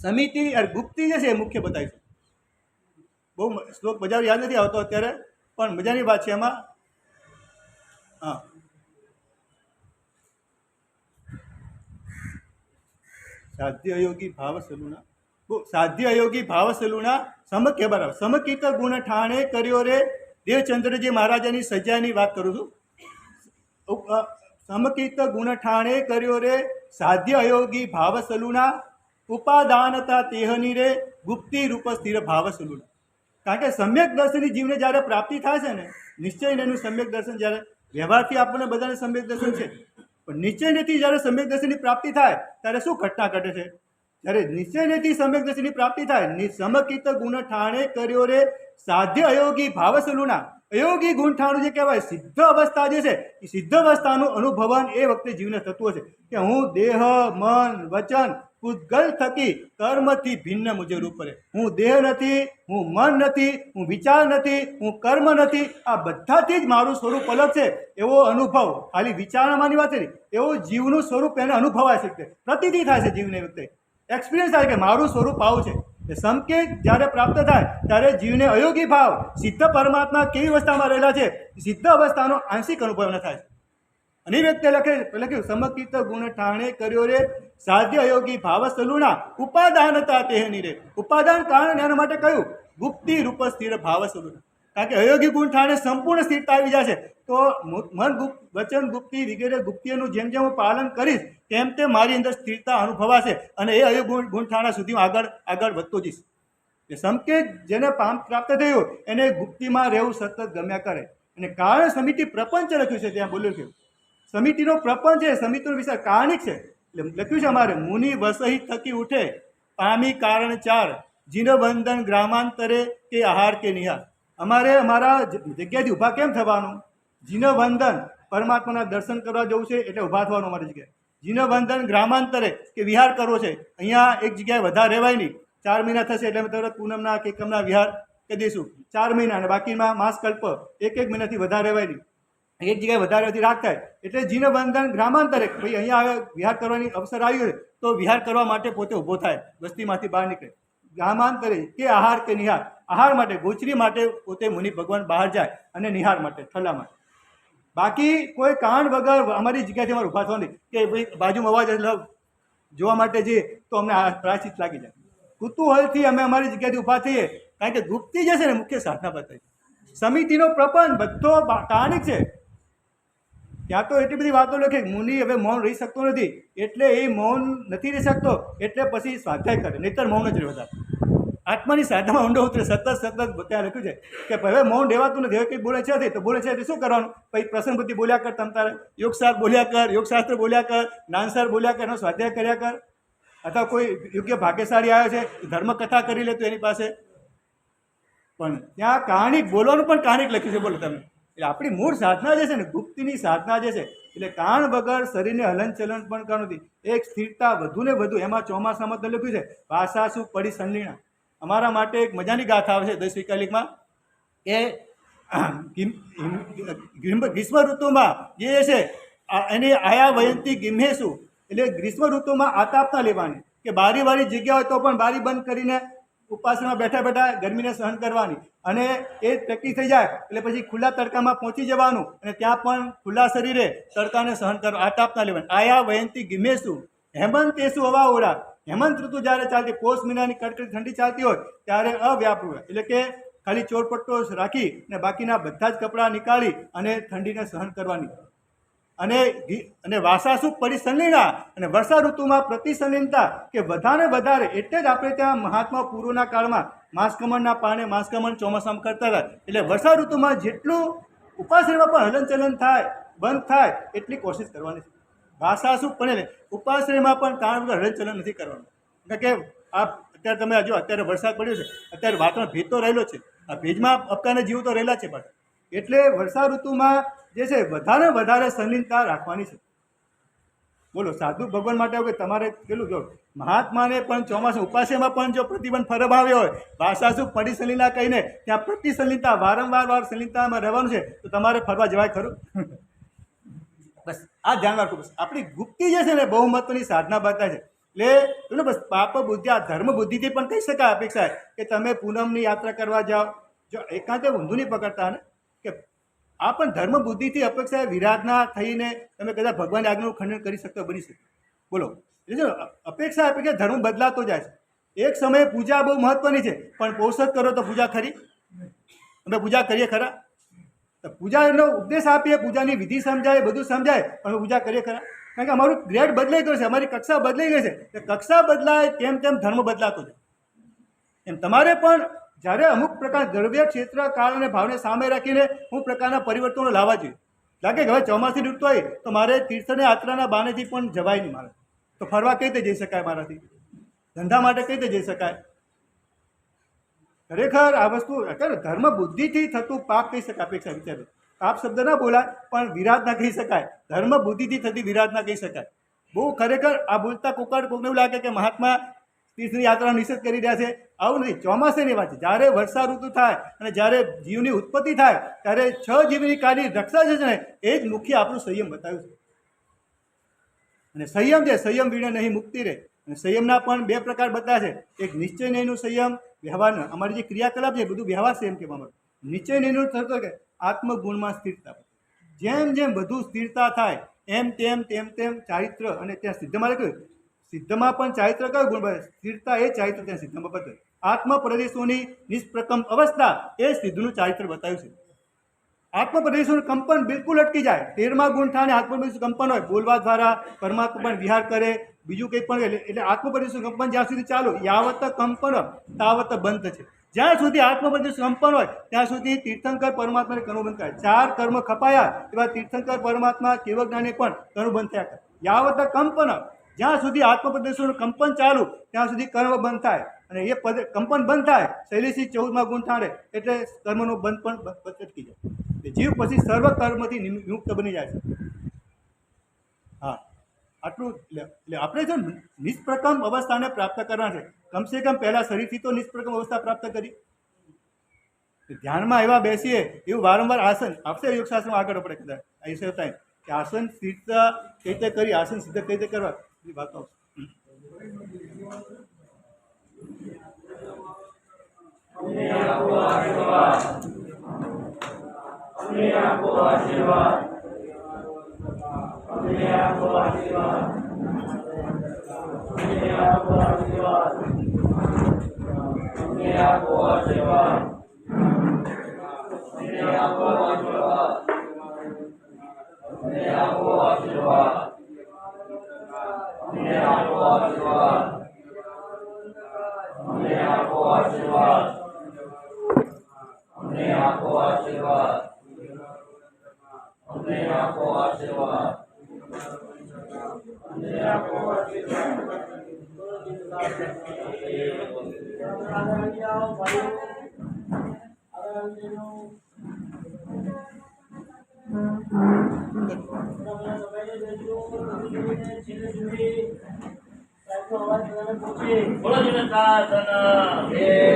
સમિતિ ગુપ્તી જે છે એ મુખ્ય બતાવી છે. બહુ શ્લોક બજાર યાદ નથી આવતો અત્યારે, પણ મજાની વાત છે એમાં. હા, સાધ્ય અયોગી ભાવ સલુણા, સાધ્ય અયોગી ભાવ સલુણા સમક્ય બરાબર સમકિત ગુણ ઠાણે કર્યો રે. દેવચંદ્રજી મહારાજાની સજાની વાત કરું છું. સમકિત ગુણ ઠાણે કર્યો રે, સાધ્ય અયોગી ભાવ સલુણા, ઉપાદાનતા તેહની રે, ગુપ્તિ રૂપ સ્થિર ભાવ સલુણા. કારણ કે સમ્યક દર્શનની જીવને જ્યારે પ્રાપ્તિ થાય છે ને, નિશ્ચયને એનું સમ્યક દર્શન, જ્યારે વ્યવહારથી આપણને બધાને સમ્યક દર્શન છે, પણ નિશ્ચયથી જ્યારે સમ્યક દર્શનની પ્રાપ્તિ થાય ત્યારે શું ઘટના ઘટે છે? જ્યારે નિશ્ચયથી સમ્યક દર્શનની પ્રાપ્તિ થાય, સમકિત ગુણ ઠાણે કર્યો રે, સાધ્ય અયોગી ભાવ સલુણા. અયોગી ગુણ ઠાણું જે કહેવાય સિદ્ધ અવસ્થા જે છે, એ સિદ્ધ અવસ્થાનું અનુભવન એ વખતે જીવને થતું હશે કે હું દેહ મન વચન પૂતગલ થકી કર્મથી ભિન્ન મુજબ રૂપ કરે. હું દેહ નથી, હું મન નથી, હું વિચાર નથી, હું કર્મ નથી, આ બધાથી જ મારું સ્વરૂપ અલગ છે એવો અનુભવ, ખાલી વિચારણામાંની વાત નથી, એવું જીવનું સ્વરૂપ એને અનુભવાય છે, પ્રતીતિ થાય છે જીવને વખતે, એક્સપિરિયન્સ થાય કે મારું સ્વરૂપ આવું છે. એ સંકેત જ્યારે પ્રાપ્ત થાય ત્યારે જીવને અયોગી ભાવ, સિદ્ધ પરમાત્મા કેવી અવસ્થામાં રહેલા છે, સિદ્ધ અવસ્થાનો આંશિક અનુભવ ન થાય છે. અને એ વ્યક્તિ લખ્યું સમકિત ગુણ ઠાણે કર્યો રે, સાધ્ય અયોગી ભાવ સલુણા, ઉપાદાનતા તેહની રે. ઉપાદાન કારણ એના માટે કહ્યું ગુપ્તિ રૂપ સ્થિર ભાવ સલુણા. કારણ કે અયોગી ગુણ ઠાણે સંપૂર્ણ સ્થિરતા આવી જાય છે. તો મન ગુપ્ત વચન ગુપ્તિ વગેરે ગુપ્તિઓનું જેમ જેમ હું પાલન કરીશ તેમ તેમ મારી અંદર સ્થિરતા અનુભવાશે, અને એ અયોગ ગુણ ઠાણા સુધી આગળ વધતો જઈશ. એ સંકેત જેને પ્રાપ્ત થયું એને ગુપ્તિમાં રહેવું સતત ગમ્યા કરે. અને કારણ સમિતિ પ્રપંચ લખ્યું છે, ત્યાં બોલ્યું છે સમિતિનો પ્રપંચ છે, સમિતિનો વિચાર કારણિક છે. એટલે લખ્યું છે અમારે મુનિ વસહી થકી ઉઠે પામી કારણ 4 જીન વંદન ગ્રામાંતરે કે આહાર કે નિહાર. અમારે અમારા જગ્યાથી ઊભા કેમ થવાનું? જીન વંદન, પરમાત્માના દર્શન કરવા જવું છે એટલે ઊભા થવાનું અમારી જગ્યાએ. જીન વંદન ગ્રામાંતરે કે વિહાર કરવો છે, અહીંયા એક જગ્યાએ વધારે રહેવાય નહીં. 4 મહિના થશે એટલે અમે તરત પૂનમના કે એકમના વિહાર કરી દઈશું 4 મહિના, અને બાકીમાં માસ કલ્પ 1 મહિનાથી વધારે રહેવાય નહીં. એક જગ્યાએ વધારેથી રાગ થાય એટલે જીન બંધન ગ્રામાંતરે, ભાઈ અહીંયા વિહાર કરવાની અવસર આવ્યો છે તો વિહાર કરવા માટે પોતે ઊભો થાય, વસ્તીમાંથી બહાર નીકળે. ગ્રામાંતરે કે આહાર કે નિહાર, આહાર માટે ગોચરી માટે પોતે મુનિ ભગવાન બહાર જાય, અને નિહાર માટે ઠલ્લા માટે. બાકી કોઈ કારણ વગર અમારી જગ્યાથી અમારે ઊભા થવાની કે ભાઈ બાજુમાં અવાજ એટલે જોવા માટે જઈએ તો અમને આ પ્રાયશ્ચિત લાગી જાય. કુતૂહલથી અમે અમારી જગ્યાથી ઊભા થઈએ, કારણ કે ગુપ્તી જે છે ને મુખ્ય સાધના બતાવી. સમિતિનો પ્રપંચ બધો કારણિક છે. ત્યાં તો એટલી બધી વાતો લખે મુનિ હવે મૌન રહી શકતો નથી, એટલે એ મૌન નથી રહી શકતો એટલે પછી સ્વાધ્યાય કરે, નહીતર મૌન જ રહેતા. આત્માની સાધનામાં ઊંડો ઉતરે, સતત ત્યાં લખ્યું છે કે હવે મૌન રહેવાતું નથી. હવે કંઈ બોલે છે તો બોલે છે શું કરવાનું? પછી પ્રસંગ બુદ્ધિ બોલ્યા કર, તમ તારે યોગશાસ્ત્ર બોલ્યા કર, યોગશાસ્ત્ર બોલ્યા કર, જ્ઞાનસાર બોલ્યા કર, એનો સ્વાધ્યાય કર્યા કર. અથવા કોઈ યોગ્ય ભાગ્યશાળી આવ્યો છે ધર્મકથા કરી લે તો એની પાસે. પણ ત્યાં કહાનિક બોલવાનું પણ કહાનિક લખ્યું છે. બોલો તમે. એટલે આપણી મૂળ સાધના જે છે ને, ગુપ્તિની સાધના જે છે, એટલે કાન વગર શરીરને હલનચલન પણ કરવું નથી. એક સ્થિરતા વધુ ને વધુ. એમાં ચોમાસામાં તો લખ્યું છે ભાષા શું પડી સંલીણા. અમારા માટે એક મજાની ગાથા આવે છે 10 વિકાલિકમાં કે ગ્રીષ્મ ઋતુમાં જે છે એની આયા વયંતી ગિમ્હેસુ, એટલે ગ્રીષ્મ ઋતુમાં આતાપ ના લેવાની, કે બારી વાળી જગ્યા હોય તો પણ બારી બંધ કરીને ઉપાસનામાં બેઠા બેઠા ગરમીને સહન કરવાની. અને એ પ્રેક્ટિસ થઈ જાય એટલે પછી ખુલ્લા તડકામાં પહોંચી જવાનું અને ત્યાં પણ ખુલ્લા શરીરે તડકાને સહન કરવા, આતાપ ના લેવાની. આયા વયંતી ગિમેશું હેમંતેશુ હવા ઓળા. હેમંત ઋતુ જ્યારે ચાલતી, પોષ મહિનાની કડકડી ઠંડી ચાલતી હોય ત્યારે અવ્યાપૃ, એટલે કે ખાલી ચોરપટ્ટો રાખી અને બાકીના બધા જ કપડાં નીકાળી અને ઠંડીને સહન કરવાની. અને વાસાસુ પરિસંલીણા, અને વર્ષા ઋતુમાં પ્રતિસંલીનતા, કે વધારે એટલે જ આપણે ત્યાં મહાત્મા પૂર્વના કાળમાં માંસકમણના પાને માંસકમણ ચોમાસામાં કરતા હતા. એટલે વર્ષા ઋતુમાં જેટલું ઉપાશ્રયમાં પણ હલનચલન થાય, બંધ થાય એટલી કોશિશ કરવાની છે. ભાષાસુ પણ ઉપાશ્રયમાં પણ કારણ વગર હલનચલન નથી કરવાનું. કારણ કે આ અત્યારે તમે જો અત્યારે વરસાદ પડ્યો છે, અત્યારે વાતાવરણ ભેજ તો રહેલો છે, આ ભેજમાં અપકાને જીવ તો રહેલા છે પાછા. એટલે વર્ષા ઋતુમાં જે છે વધારે સંલીનતા રાખવાની છે. બોલો, સાધુ ભગવાન માટે કે તમારે પેલું જો મહાત્માને પણ ચોમાસું ઉપાસ્યમાં પણ જો પ્રતિબંધ ફરમાવ્યો હોય, ભાષાસુ પરિસંલીના કહીને ત્યાં પ્રતિસંલીનતા વારંવાર સંલીનતામાં રહેવાનું છે, તો તમારે ફરવા જવાય ખરું? બસ આ ધ્યાન રાખવું. બસ આપણી ગુપ્તિ જે છે ને બહુ મહત્વની સાધના બતાવે છે. એટલે બસ પાપ બુદ્ધિ, આ ધર્મ બુદ્ધિથી પણ કહી શકાય અપેક્ષા કે તમે પૂનમની યાત્રા કરવા જાઓ, જો એકાંતે ઊંધું નહીં પકડતા ને, કે આ પણ ધર્મ બુદ્ધિથી અપેક્ષા વિરાધના થઈને તમે કદાચ ભગવાનની આજ્ઞાનું ખંડન કરી શકતો બની શકે. બોલો, એટલે જો અપેક્ષા ધર્મ બદલાતો જાય છે. એક સમયે પૂજા બહુ મહત્વની છે, પણ પોષદ કરો તો પૂજા ખરી? અમે પૂજા કરીએ ખરા? પૂજાનો ઉપદેશ આપીએ, પૂજાની વિધિ સમજાય, બધું સમજાય, પણ પૂજા કરીએ ખરા? કારણ કે અમારું ગ્રેડ બદલાઈ ગયું છે, અમારી કક્ષા બદલાઈ ગઈ છે. કક્ષા બદલાય તેમ ધર્મ બદલાતો જાય. એમ તમારે પણ જ્યારે અમુક પ્રકાર દ્રવ્ય ક્ષેત્ર કાળ અને ભાવને સામે રાખીને અમુક પ્રકારના પરિવર્તનો લાવવા જોઈએ. લાગે કે હવે ચોમાસી ઋતુ હોય તો મારે તીર્થને યાત્રાના બાનેથી પણ જવાય નહીં. મારે તો ફરવા કઈ રીતે જઈ શકાય? મારાથી ધંધા માટે કઈ રીતે જઈ શકાય? ખરેખર આ વસ્તુ ધર્મ બુદ્ધિથી થતું પાપ કહી શકાય. અપેક્ષા વિચારો, પાપ શબ્દ ના બોલાય પણ વિરાધના કહી શકાય. ધર્મ બુદ્ધિથી થતી વિરાધના કહી શકાય. બહુ ખરેખર આ બોલતા કોકને એવું લાગે કે મહાત્મા તીર્થની યાત્રા નિષેધ કરી રહ્યા છે. આવું નથી. ચોમાસાની વાત છે, જ્યારે વર્ષા ઋતુ થાય અને જ્યારે જીવની ઉત્પત્તિ થાય ત્યારે 6 જીવની કાર્યની રક્ષા જે છે ને એ જ મુખ્ય આપણું સંયમ બતાવ્યું છે. અને સંયમ છે, સંયમ વિના નહીં મુક્તિ રહે. અને સંયમના પણ 2 પ્રકાર બતાવે છે. એક નિશ્ચય નહીંનું સંયમ, વ્યવહારનો. અમારી જે ક્રિયાકલાપ છે બધું વ્યવહાર સંયમ કહેવામાં આવે. નિશ્ચય નહીંનું થતો કે આત્મગુણમાં સ્થિરતા. જેમ બધું સ્થિરતા થાય તેમ ચારિત્ર, અને ત્યાં સિદ્ધમાં લખ્યું સિદ્ધમાં પણ ચારિત્ર કયો ગુણ? સ્થિરતા એ ચારિત્ર ત્યાં સિદ્ધમાં બતાવ્યું. આત્મ પ્રદેશોની નિષ્પ્રકમ અવસ્થા એ સિદ્ધનું ચારિત્ર બતાવ્યું છે. આત્મ પ્રદેશોનું કંપન બિલકુલ અટકી જાય. 13મા ગુણ થાય ને આત્મ પ્રદેશનું કંપન હોય, બોલવા દ્વારા પરમાત્મા પણ વિહાર કરે, બીજું કંઈ પણ. એટલે આત્મ પ્રદેશનું કંપન જ્યાં સુધી ચાલુ, યાવત કંપન તાવત બંધ છે. જ્યાં સુધી આત્મ પ્રદેશનું કંપન હોય ત્યાં સુધી તીર્થંકર પરમાત્માને કર્મ બંધ થાય. 4 કર્મ ખપાયા એવા તીર્થંકર પરમાત્મા કેવળ જ્ઞાને પણ કર્મ બંધ થયા કરે. યાવત કંપન, જ્યાં સુધી આત્મપ્રદેશોનું કંપન ચાલુ ત્યાં સુધી કર્મ બંધ થાય. અને એ કંપન બંધ થાય શૈલેષી 14મા ગુણ ઠાણે એટલે કર્મનો બંધ પણ અટકી જાય. જીવ પછી સર્વ કર્મથી મુક્ત બની જાય છે. હા, આટલું. એટલે આપણે જો નિષ્પ્રકમ અવસ્થાને પ્રાપ્ત કરવા છે, કમસે કમ પહેલાં શરીરથી તો નિષ્પ્રકમ અવસ્થા પ્રાપ્ત કરી. ધ્યાનમાં એવા બેસીએ એવું વારંવાર આસન આપશે યોગશાસ્ત્રમાં આગળ આપણે કદાચ આ થાય કે આસન સ્થિરતા કઈ રીતે કરી, આસન સિદ્ધ કઈ રીતે કરવા, એ વાતો આવશે. અમને આપો આશીર્વાદ. અમને આપો આશીર્વાદ. અમને આપો આશીર્વાદ. અમને આપો આશીર્વાદ. અમને આપો આશીર્વાદ. અમને આપો આશીર્વાદ. અમને આપો આશીર્વાદ. અમને આપો આશીર્વાદ. અમને આપો આશીર્વાદ. આગળ આવી જાઓ ભાઈઓ. આગળ આવી જાઓ. બધા સભાઈને બેસજો. જોઈને છેલ્લે સુધી સાહેબનો અવાજ બધાને પહોંચે. બોલો જનતાસન દેવકી.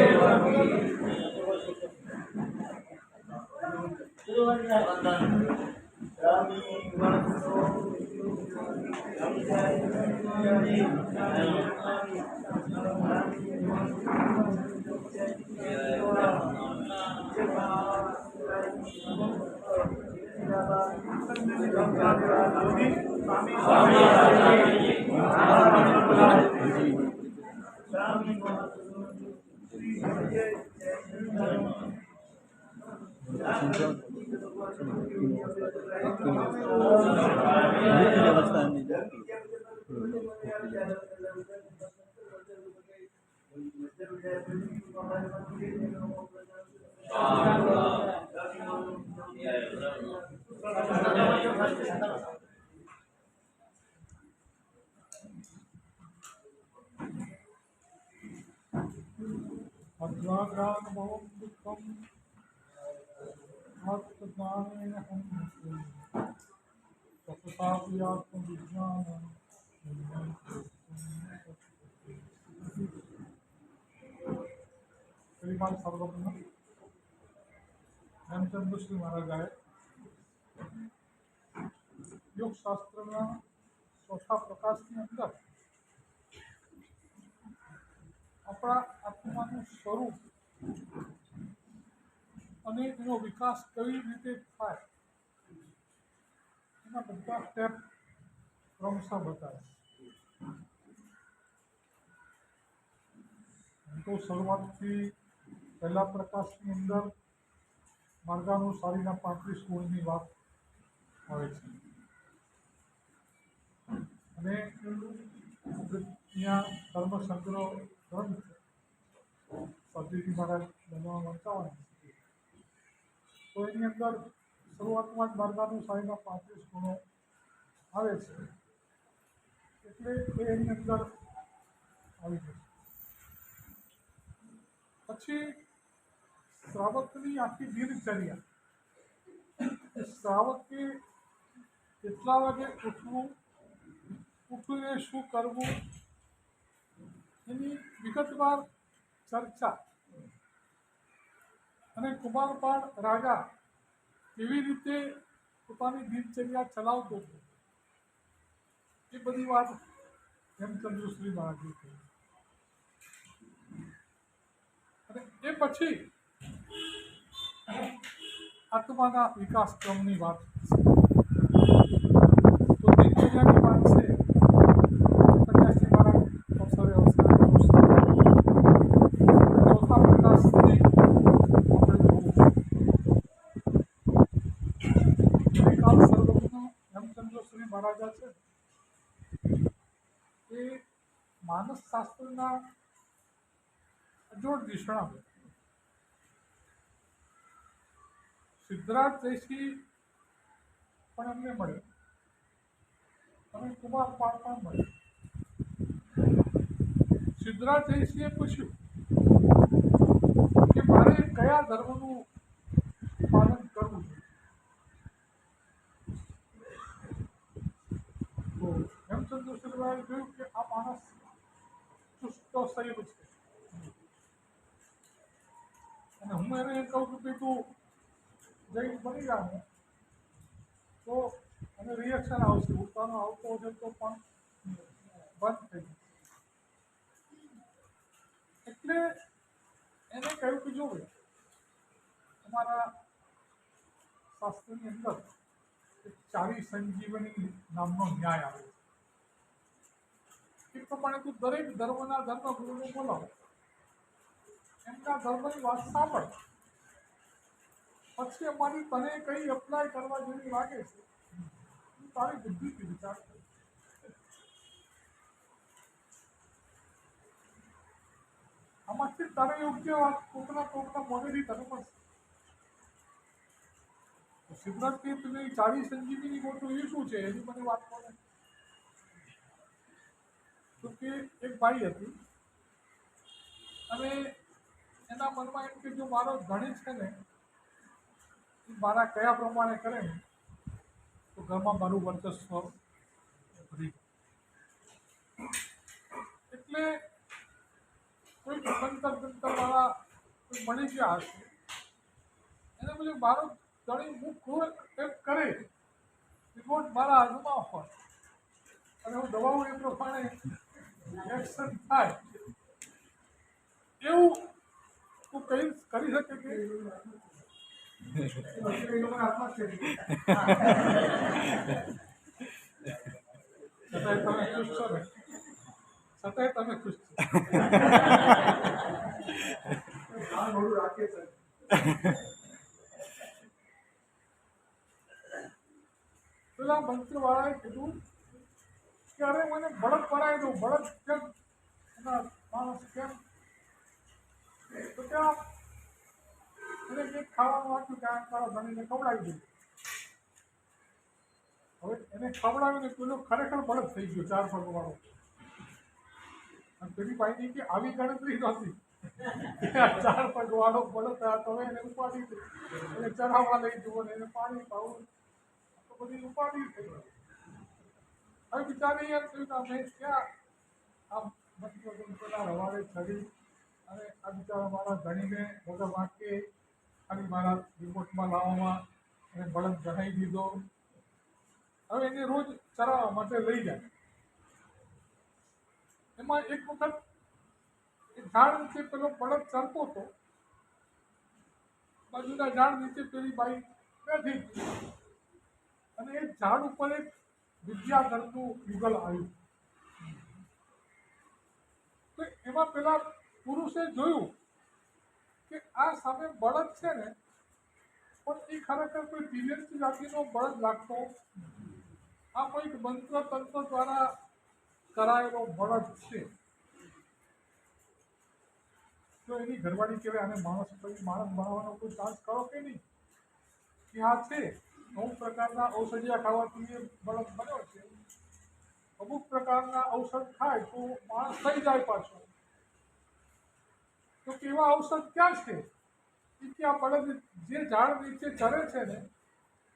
अज्ञानबहुं दुःखं आत्मज्ञानेन हन्यते तथापि आत्मविज्ञानं श्रीमान सर्वज्ञ हेमचंद्र श्री महाराजाए योग शास्त्रना ચોથા પ્રકાશની અંદર આપણા આત્માનું સ્વરૂપ અને એનો વિકાસ કઈ રીતે થાય એના બધા સ્ટેપ ક્રમશઃ બતાવે. તો શરૂઆતથી પહેલા પ્રકાશની અંદર માર્ગાનુસારીના 35 ગુણની વાત આવે છે અને ત્યાં ધર્મસંગ્રહ ગ્રંથ સદગુરુ મહારાજ બનાવવા માંગતા હોય તો એની અંદર શરૂઆતમાં જ માર્ગાનુસારીના 35 ગુણો આવે છે એટલે એની અંદર આવી જશે. પછી શ્રાવકની આખી દિનચર્યા, શ્રાવકે કેટલા વાગે ઉઠવું, ઉઠીને શું કરવું એની વિગતવાર ચર્ચા અને કુમારપાળ રાજા કેવી રીતે પોતાની દિનચર્યા ચલાવતો હતો એ બધી વાત હેમચંદ્ર શ્રી મહારાજે કહી. અને એ પછી આત્માના વિકાસ ક્રમની વાત તો દિનચર્યાની વાત છે. સન્યાસી મહારાજ અવસરે અવસરે ચોથા પ્રકાશ સુધી આપણે જોવું ગઈકાલ સર્વજ્ઞ હેમચંદ્ર શ્રી મહારાજા છે એ માનસ શાસ્ત્રના અજોડ નિષ્ણાત સિદ્ધરાજ જયસિંહ પણ એમને મળ્યો અને કુમારપાળ પણ મળ્યો. સિદ્ધરાજ જયસિંહે પૂછ્યું કે મારે કયા ધર્મનું પાલન કરવું જોઈએ. તો હેમચંદ્ર શ્રીએ જોયું કે આ માણસ ચુસ્ત શૈવ છે અને હું એને એમ કહું છું કે તું જૈન બની જાને તો એને રિએક્શન આવશે, ઉતાનો આવતો હશે તો પણ બંધ થઈ જશે. એટલે એને કહ્યું કે જો તમારા શાસ્ત્રની અંદર ચારી સંજીવની નામનો ન્યાય આવે છે. એ પ્રમાણે તું દરેક ધર્મના ધર્મગુરુને બોલાવો, એમના ધર્મની વાત સાંભળ, પછી અમારી તને કઈ એપ્લાય કરવા જેવી લાગે છે તું તારી બુદ્ધિથી વિચાર કર. આમાંથી તારે યોગ્ય વાત કોકના મોડેથી તને મળશે. સિદ્ધાર્થ કે તમે ચાવી સંજીવીની ગોઠવું એ શું છે એની મને વાત કરે. તો કે એક ભાઈ હતી અને એના મનમાં એમ કે જો મારો ધણી છે ને એ મારા કયા પ્રમાણે કરે ને તો ઘરમાં મારું વર્ચસ્વ વધી. એટલે કોઈ ગંતર કોઈ મળી ગયા હશે એને બધું મારો ધણી હું એમ કરે રિપોર્ટ મારા હાથમાં હોય અને હું દબાવું એ પ્રમાણે એક્શન થાય એવું તું કરી શકે કે એ લોકોના હાથમાં છે. છતાંય તમે ખુશ છો ને? છતાંય તમે ખુશ છો? રાખે છે. પેલા મંત્રવાળાએ કીધું કે અરે મને બળદ બનાવી દઉં. બળદ કેમ એના માણસ કેમ? તો ત્યાં એને કંઈક ખાવાનું આપ્યું ત્યાં તારા ધણીને ખવડાવી દીધું. હવે એને ખવડાવીને પેલો ખરેખર બળદ થઈ ગયો 4 પગવાળો. અને પેલી ભાઈની કે આવી ગણતરી નહોતી 4 પગવાળો બળદ તો એને ઉપાડી એને ચરાવવા લઈ જવો ને એને પાણી પાવું તો બધી ઉપાડી થઈ. હવે બિચારી એમ થયું કે અમે ક્યાં આમ પેલા રવાડે ચડી અને આ બિચારા મારા ધણીને વગર વાંકે ખાલી મારા રિપોર્ટમાં લાવવામાં એને બળદ જણાવી દીધો. હવે એને રોજ ચરાવવા માટે લઈ જાય. એમાં એક વખત એ ઝાડ નીચે પેલો બળદ ચરતો હતો. બાજુના ઝાડ નીચે પેલી બાઈ બેઠી અને એ ઝાડ ઉપર એક વિદ્યાધરનું યુગલ આવ્યું. તો એમાં પેલા પુરુષે જોયું કે આ સામે બળદ છે ને પણ એ ખરેખર કોઈ દિવ્યંત જાતિનો બળદ લાગતો, આ કોઈક મંત્ર તંત્ર દ્વારા કરાયેલો બળદ છે. તો એની ઘરવાળી કહેવાય આને માણસ બનાવવાનો કોઈ ચાન્સ કરો કે નહીં? કે આ છે અમુક પ્રકારના ઔષધિયા ખાવાથી એ બળદ બન્યો છે. અમુક પ્રકારના ઔષધ ખાય તો માણસ થઈ જાય પાછો. તો કેવા ઔષધ ક્યાં છે? કે આ બળદ જે ઝાડ નીચે ચરે છે ને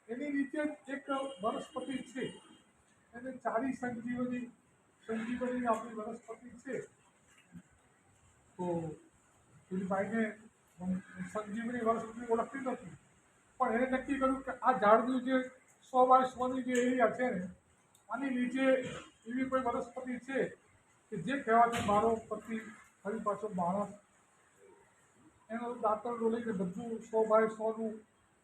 એની નીચે એક વનસ્પતિ છે એને ચારી સંજીવની આપણી વનસ્પતિ છે. તો પેલી ભાઈને સંજીવની વનસ્પતિ ઓળખતી નથી પણ એને નક્કી કર્યું કે આ ઝાડનું જે 100 બાય 100ની જે એરિયા છે ને આની નીચે એવી કોઈ વનસ્પતિ છે કે જે કહેવાથી મારો પતિ ફરી પાછો માણસ એનો દાંતરડો લઈને બધું 100 બાય 100નું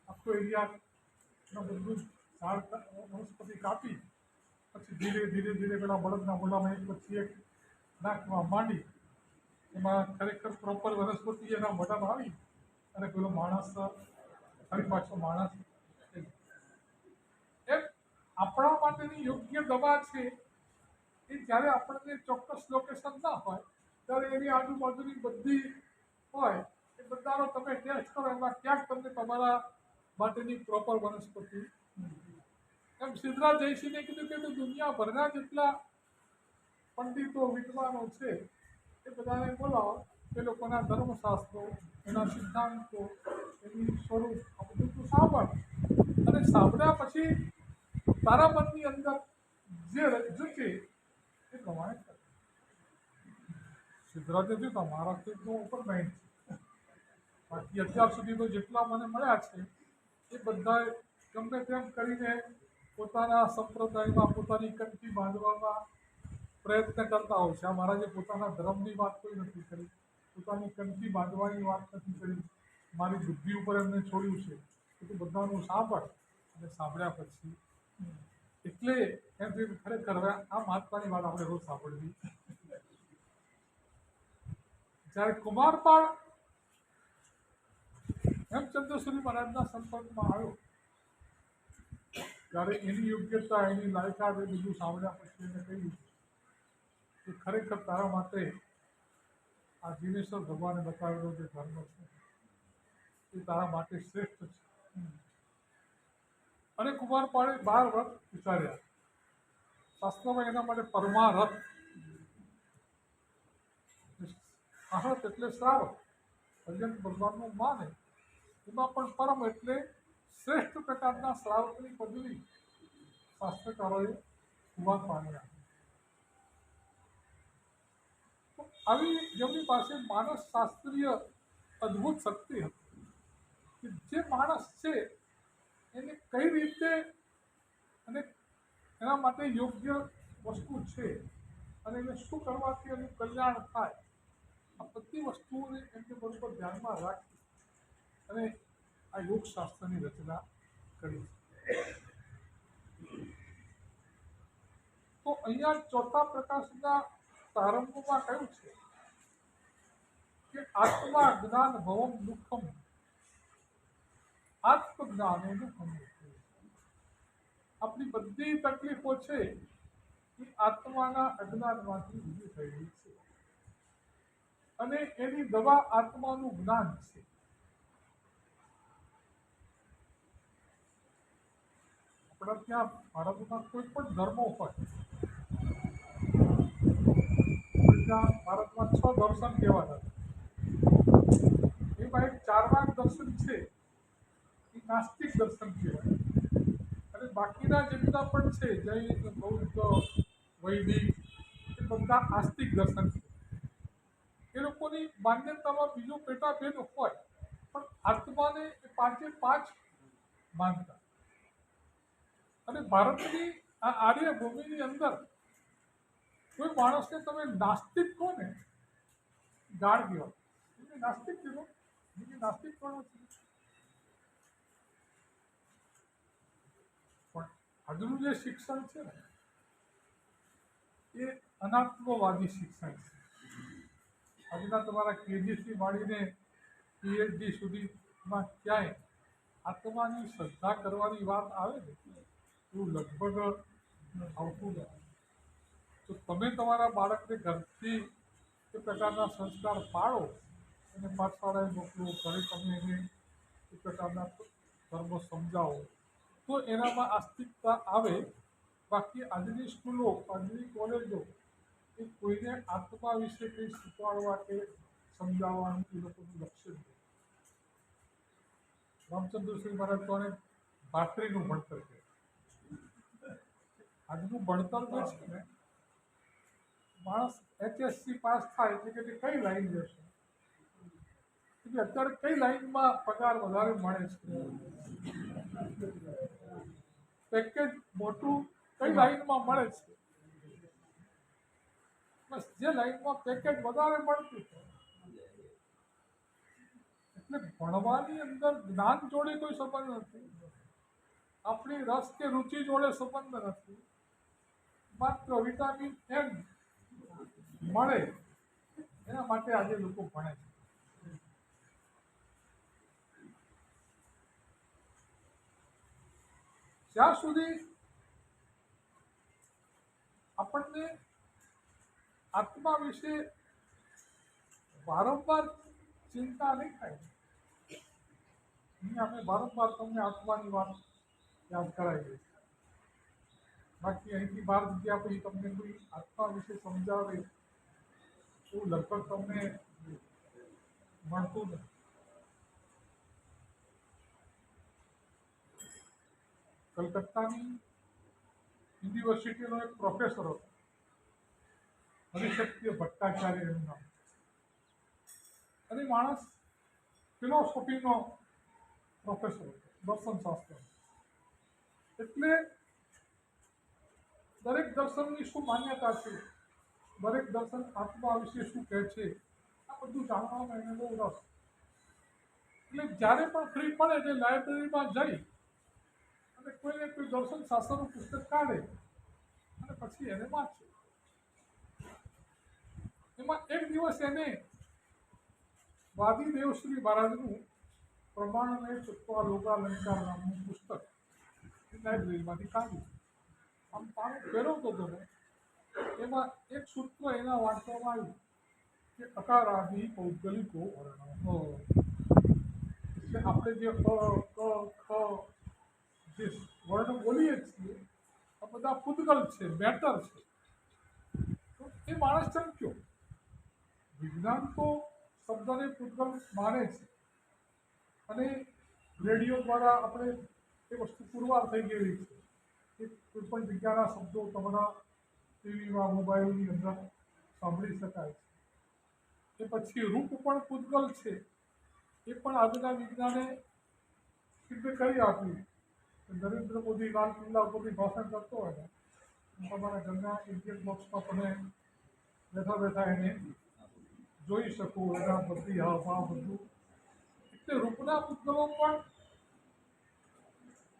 આખો એરિયા બધું ઝાડ વનસ્પતિ કાપી પછી ધીરે ધીરે પેલા બળદના મોઢામાં એક પછી એક નાખવા માંડી. એમાં ખરેખર પ્રોપર વનસ્પતિ એના મોઢામાં આવી અને પેલો માણસ ફરી પાછો માણસ. એમ આપણા માટેની યોગ્ય દવા છે એ જ્યારે આપણને ચોક્કસ લોકેશન ના હોય ત્યારે એની આજુબાજુની બધી હોય એ બધાનો તમે ટેસ્ટ કરો એમાં ક્યાંક તમને તમારા માટેની પ્રોપર વનસ્પતિ. એમ સિદ્ધરાજ જયસિંહે કીધું કે દુનિયાભરના જેટલા પંડિતો વિદ્વાનો છે એ બધાને બોલાવો. એ લોકોના ધર્મશાસ્ત્રો એના સિદ્ધાંતો એની સ્વરૂપ આ બધું તું સાંભળ અને સાંભળ્યા પછી તારા મનની અંદર જે રજૂ છે એ પ્રમાણે કર. સિદ્ધરાજે જોયું તમારા તો ઉપર માઇન્ડ છે. બાકી અત્યાર સુધીનો જેટલા મને મળ્યા છે એ બધાએ ગમે તેમ કરીને પોતાના સંપ્રદાયમાં પોતાની કંઠી બાંધવામાં પ્રયત્ન કરતા હોય છે. આ મહારાજે પોતાના ધર્મની વાત કોઈ નથી કરી, પોતાની કંઠી બાંધવાની વાત નથી કરી, મારી બુદ્ધિ ઉપર એમને છોડ્યું છે કે તું બધાનું સાંભળ અને સાંભળ્યા પછી એટલે એમ ખરેખર હવે આ મહાત્માની વાત આપણે રોજ સાંભળવી જ્યારે કુમારપાળ હેમચંદ્રસુરી મહારાજના સંપર્કમાં આવ્યો ત્યારે એની યોગ્યતા એની લાયકાત એ બધું સાંભળ્યા પછી એને કહ્યું કે ખરેખર તારા માટે આ જીનેશ્વર ભગવાને બતાવેલો જે ધર્મ છે એ તારા માટે શ્રેષ્ઠ છે. અને કુમારપાળે 12 વ્રત ઉચ્ચાર્યા. શાસ્ત્રમાં એના માટે પરમારથ, અહત એટલે શ્રાવક, પર્યંત ભગવાનનું માને, એમાં પણ પરમ એટલે શ્રેષ્ઠ પ્રકારના શ્રાવકની પદવી શાસ્ત્રકારોએ કુમારપાળને આપી. તો આવી જેમની પાસે માનસ શાસ્ત્રીય અદ્ભુત શક્તિ હતી કે જે માણસ છે એને કઈ રીતે અને એના માટે યોગ્ય વસ્તુ છે અને એને શું કરવાથી એનું કલ્યાણ થાય, આ બધી વસ્તુઓને એમને બરોબર ધ્યાનમાં રાખી અને આ યોગશાસ્ત્રની રચના કરી. તો અહીંયા ચોથા પ્રકાશના પ્રારંભમાં કહ્યું છે કે આત્મા જ્ઞાન ભવમ દુઃખમ, આત્મજ્ઞાને દુઃખમ. આપણી બધી તકલીફો છે એ આત્માના અજ્ઞાનમાંથી ઊભી થયેલી છે અને એની દવા આત્માનું જ્ઞાન છે. આપણા ત્યાં ભારતમાં કોઈ પણ ધર્મો હોય, ભારતમાં 6 દર્શન કહેવાતા, એમાં એક ચાર્વાક દર્શન છે એ નાસ્તિક દર્શન કહેવાય અને બાકીના જેટલા પણ છે જૈન, બૌદ્ધ, વૈદિક, એ બધા આસ્તિક દર્શન છે. એ લોકોની માન્યતામાં બીજો પેટાભેદ હોય પણ આત્માને એ 5 માનતા. અને ભારતની આ આર્ય ભૂમિની અંદર કોઈ માણસને તમે નાસ્તિક કહો ને, ગાળ કહેવાય. નાસ્તિક કીધો, નાસ્તિક પણ આજનું જે શિક્ષણ છે ને એ અનાત્મવાદી શિક્ષણ છે. આજના તમારા કેજીથી માંડીને PhD સુધીમાં ક્યાંય આત્માની શ્રદ્ધા કરવાની વાત આવે ને એવું લગભગ આવતું નથી. તો તમે તમારા બાળકને ઘરથી એ પ્રકારના સંસ્કાર પાડો અને પાઠશાળાએ મોકલો, ઘરે તમે એને એ પ્રકારના ધર્મ સમજાવો તો એનામાં આસ્તિકતા આવે. બાકી આજની સ્કૂલો, આજની કોલેજો એ કોઈને આત્મા વિશે કંઈ શીખવાડવા કે સમજાવવાનું એ લોકોનું લક્ષ્ય નથી. રામચંદ્રશ્રી મહારાજ તો આને ભાખરીનું ભણતર છે. આજનું ભણતર જે છે ને, માણસ HSC પાસ થાય એટલે કે કઈ લાઈન જશે, એટલે અત્યારે કઈ લાઈનમાં પગાર વધારે મળે છે, પેકેજ મોટું કઈ લાઈનમાં મળે છે, બસ જે લાઈનમાં પેકેજ વધારે મળતું છે. એટલે ભણવાની અંદર જ્ઞાન જોડે કોઈ સંબંધ નથી, આપણી રસ કે રુચિ જોડે સંબંધ નથી. માત્ર વિટામિન M મળે એના માટે આજે લોકો ભણે છે. જ્યાં સુધી આપણને આત્મા વિશે વારંવાર ચિંતા નહીં થાય, અમે વારંવાર તમને આત્માની વાત યાદ કરાવીએ. બાકી અહીંથી બહાર ગયા પછી તમને કોઈ આત્મા વિશે સમજાવે એવું લગભગ તમને મળતું નથી. કલકત્તાની યુનિવર્સિટીનો એક પ્રોફેસર હતો, હરિશક્ય ભટ્ટાચાર્ય એનું નામ, અને માણસ ફિલોસોફીનો પ્રોફેસર હતો, દર્શનશાસ્ત્ર. એટલે દરેક દર્શનની શું માન્યતા છે, દરેક દર્શન આત્મા વિશે શું કહે છે, આ બધું જાણવામાં એને બહુ રસ. એટલે જ્યારે પણ ફ્રી પડે એટલે લાઇબ્રેરીમાં જઈ અને કોઈને કોઈ દર્શન શાસ્ત્રનું પુસ્તક કાઢે અને પછી એને વાંચે. એમાં એક દિવસ એને વાદી દેવશ્રી મહારાજનું પ્રમાણને ચૂકવા લોકાલંકાર નામનું પુસ્તક લાઇબ્રેરીમાંથી કાઢ્યું. આમ પાણી ફેરવતો હતો ને એમાં એક સૂત્ર એના વાંચવામાં આવ્યું કે અકારાદી પૌદ્ગલિકો વર્ણો. એટલે આપણે જે ક ખ જે વર્ણ બોલીએ છીએ આ બધા પૂતગલ છે, મેટર છે. તો એ માણસ ચમક્યો. વિજ્ઞાન તો શબ્દને પૂતગલ માને છે અને રેડિયો દ્વારા આપણે એ વસ્તુ પુરવાર થઈ ગયેલી છે કે કોઈ પણ જગ્યાના શબ્દો તમારા ટીવીમાં મોબાઈલની અંદર સાંભળી શકાય છે. એ પછી રૂપ પણ પૂતગલ છે. એ પણ આજના વિજ્ઞાને સિદ્ધ કરી આપ્યું. નરેન્દ્ર મોદી લાલ કિલ્લા ઉપરથી ભાષણ કરતો હોય ને તમારા ઘરના ઇન્ડિયન બોક્સમાં તમે બેઠા બેઠા એને જોઈ શકો. એના બધી હાવભાવ બધું. એટલે રૂપના પૂતગલો પણ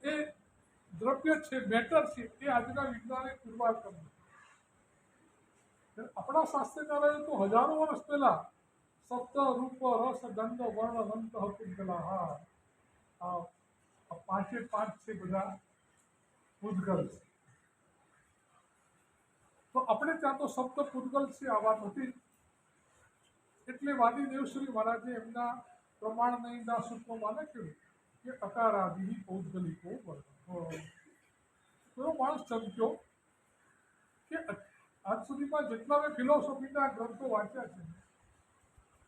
એ દ્રવ્ય છે, મેટર છે. એ આજના વિજ્ઞાને પુરવાર કર્યું. આપણા શાસ્ત્રકારોએ તો હજારો વર્ષ પહેલા સપ્ત રૂપ રસ દંડ વર્ણ વંત પૂતગલા આ પાંચે પાંચ છે બધા પૂતગલ છે. તો આપણે ત્યાં તો સપ્ત પૂતગલ છે આ વાત હતી. એટલે વાદી દેવશ્રી મહારાજે એમના પ્રમાણના સૂત્રમાં લખ્યું કે અકારાદી પૌદ્ગલિકો વર્ણ. એવો માણસ ચમક્યો કે આજ સુધીમાં જેટલા મેં ફિલોસોફીના ગ્રંથો વાંચ્યા છે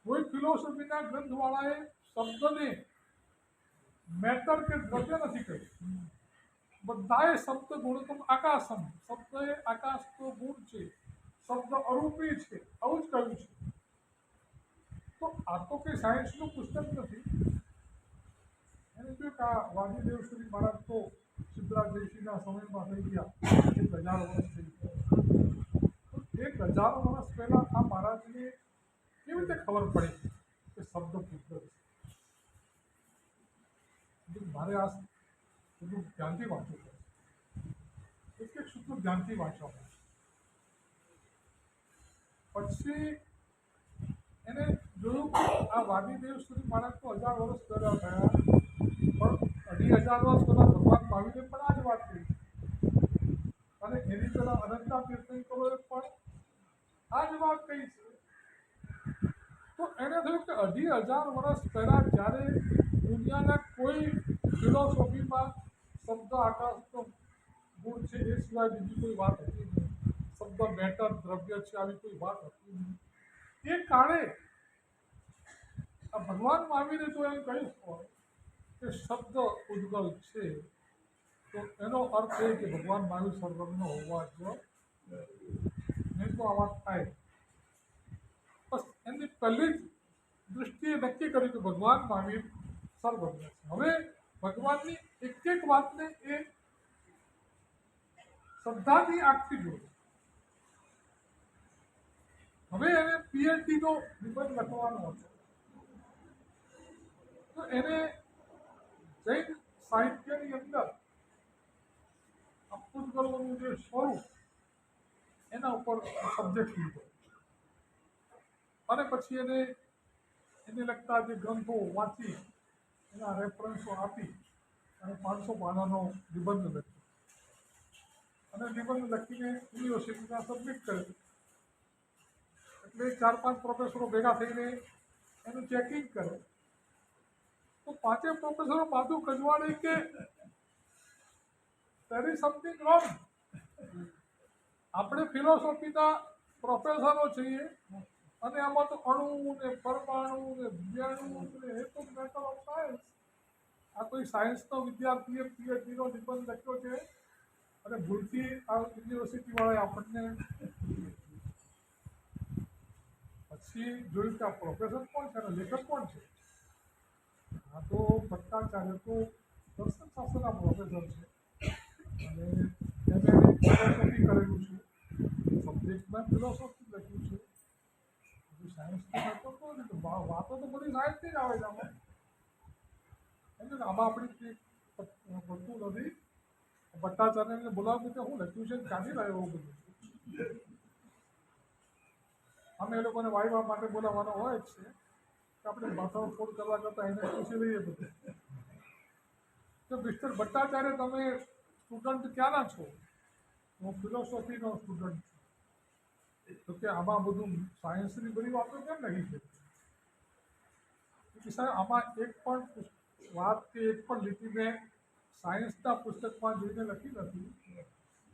કોઈ ફિલોસોફીના ગ્રંથવાળાએ શબ્દને મેટર કે દ્રવ્ય નથી કહ્યું. બધાએ શબ્દ ગુણતમ આકાશમ, શબ્દ એ આકાશનો ગુણ છે, શબ્દ અરૂપી છે, આવું જ કહ્યું છે. તો આ તો કંઈ સાયન્સનું પુસ્તક નથી. એને કહ્યું કે આ વાદીદેવશ્રી મહારાજ તો સિદ્ધરાજ જયસિંહના સમયમાં થઈ ગયા, 1000 વર્ષ થઈ ગયા. 1000 વર્ષ પહેલાં આ મહારાજને કેવી રીતે ખબર પડી કે શબ્દ પૂતગલ છે? મારે આ બધું ધ્યાનથી વાંચવું પડે. એક એક સૂત્ર ધ્યાનથી વાંચવા પડે. પછી એને જોયું કે આ વાદીદેવ સુધી મહારાજ તો 1000 વર્ષ પહેલાં થયા, પણ 2500 વર્ષ પહેલાં ભગવાન મહાવીરે પણ આ જ વાત કરી અને એની પહેલાં અનંતા તીર્થંકરોએ પણ આ જ વાત કહી છે. તો એને થયું કે 2500 વર્ષ પહેલાં જ્યારે દુનિયાના કોઈ ફિલોસોફીમાં શબ્દ આકાશનો ગુણ છે એ સિવાય બીજી કોઈ વાત હતી નહીં. શબ્દ મેટર દ્રવ્ય છે આવી કોઈ વાત હતી નહીં. એ કાળે આ ભગવાન મહાવીરે જો એમ કહ્યું હોય કે શબ્દ પૂતગલ છે તો એનો અર્થ એ કે ભગવાન મહાવીર સર્વજ્ઞ હોવા જ નહીં તો આ વાત થાય. બસ એની પહેલી જ દૃષ્ટિએ નક્કી કર્યું કે ભગવાન મહાવીર સર્વજ્ઞ છે. હવે ભગવાનની એક એક વાતને એ શ્રદ્ધાથી આંખથી જોયું. હવે એને પીએચડીનો નિબંધ લખવાનો હતો. તો એને જૈન સાહિત્યની અંદર આ પૂતગલોનું જે સ્વરૂપ એના ઉપર સબ્જેક્ટ લીધો અને પછી એને લગતા જે ગ્રંથો વાંચી એના રેફરન્સો આપી અને 500 પાનાનો નિબંધ લખ્યો અને નિબંધ લખીને યુનિવર્સિટીમાં સબમિટ કર્યો. એટલે 4-5 પ્રોફેસરો ભેગા થઈને એનું ચેકિંગ કરે તો 5 પ્રોફેસરો માધુ કજવાડે કે there is something wrong. આપણે ફિલોસોફીના પ્રોફેસરો છીએ અને આમાં તો અણુ ને પરમાણુ ને વિજાણુ ને એ તો મેટર ઓફ સાયન્સ. આ કોઈ સાયન્સનો વિદ્યાર્થીએ પીએચડીનો નિબંધ લખ્યો છે અને ભૂલથી આ યુનિવર્સિટીવાળાએ આપણને પછી જોયું કે આ પ્રોફેસર કોણ છે અને લેખક કોણ છે? આ તો ભટ્ટાચાર્ય તો દર્શનશાસ્ત્રના પ્રોફેસર છે અને એને ફિલોસોફી કરેલું છે, સબ્જેક્ટમાં ફિલોસોફી લખ્યું છે. સાયન્સ તો વાતો તો બધી સાયન્સની જ આવે છે આમાં. સમજો આમાં આપણી પડતું નથી. ભટ્ટાચાર્યને બોલાવ્યું કે હું લખ્યું છે ક્યાંથી લાવ્યો એવું બધું. અમે એ લોકોને વાયવા માટે બોલાવવાનો હોય જ છે કે આપણે માથાનો ફોડ કરવા કરતાં એને પૂછી લઈએ બધું. તો મિસ્ટર ભટ્ટાચાર્ય, તમે સ્ટુડન્ટ ક્યાંના છો? હું ફિલોસોફીનો સ્ટુડન્ટ છું. તો કે આમાં બધું સાયન્સની બધી વાતો કેમ નહીં છે? કે સાહેબ, આમાં એક પણ વાત કે એક પણ લીટી મેં સાયન્સના પુસ્તકમાં જોઈને લખી નથી.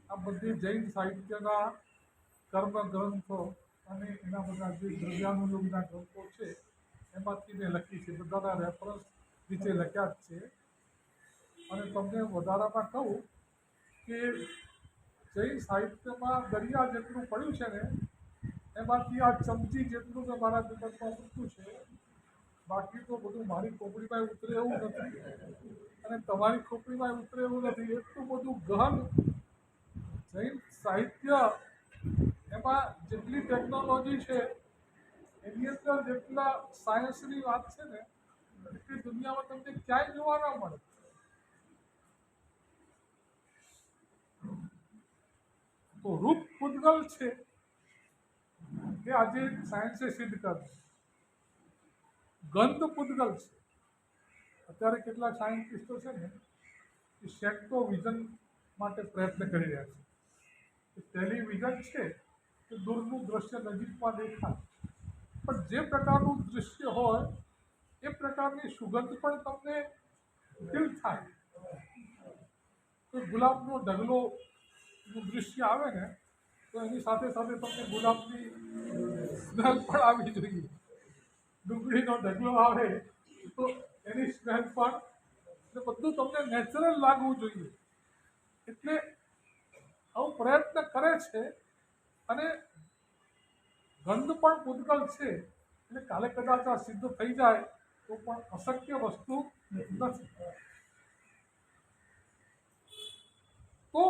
આ બધી જૈન સાહિત્યના કર્મ ગ્રંથો અને એના બધા જે દ્રવ્યાનુયોગના ગ્રંથો છે એમાંથી મેં લખી છે. બધાના રેફરન્સ નીચે લખ્યા જ છે. અને તમને વધારામાં કહું કે જૈન સાહિત્યમાં દરિયા જેટલું પડ્યું છે ને એમાંથી આ ચમચી જેટલું મેં મારા જગતમાં મૂક્યું છે. બાકી તો બધું મારી ખોપડીમાં ઉતરે એવું નથી અને તમારી ખોપડીમાં ઉતરે એવું નથી. એટલું બધું ગહન જૈન સાહિત્ય, એમાં જેટલી ટેકનોલોજી છે એની અંદર જેટલા સાયન્સની વાત છે ને એટલી દુનિયામાં તમને ક્યાંય જોવા ના મળે. તો રૂપ પૂતગલ છે એ આજે સાયન્સે સિદ્ધ કર્યું. ગંધ પૂતગલ છે. અત્યારે કેટલાક સાયન્ટિસ્ટો છે ને એ સેક્ટો વિઝન માટે પ્રયત્ન કરી રહ્યા છે. ટેલિવિઝન છે કે દૂરનું દ્રશ્ય નજીકમાં દેખાય, પણ જે પ્રકારનું દૃશ્ય હોય એ પ્રકારની સુગંધ પણ તમને ફીલ થાય. તો ગુલાબનો ઢગલોનું દૃશ્ય આવે ને તો એની સાથે સાથે તમને ગુલાબની સ્મેલ પણ આવી જોઈએ. ડુંગળીનો ઢગલો આવે તો એની સ્મેલ પણ, એટલે બધું તમને નેચરલ લાગવું જોઈએ. એટલે આવું પ્રયત્ન કરે છે અને ગંધ પણ પૂતગલ છે. એટલે કાલે કદાચ આ સિદ્ધ થઈ જાય તો પણ અશક્ય વસ્તુ નથી. તો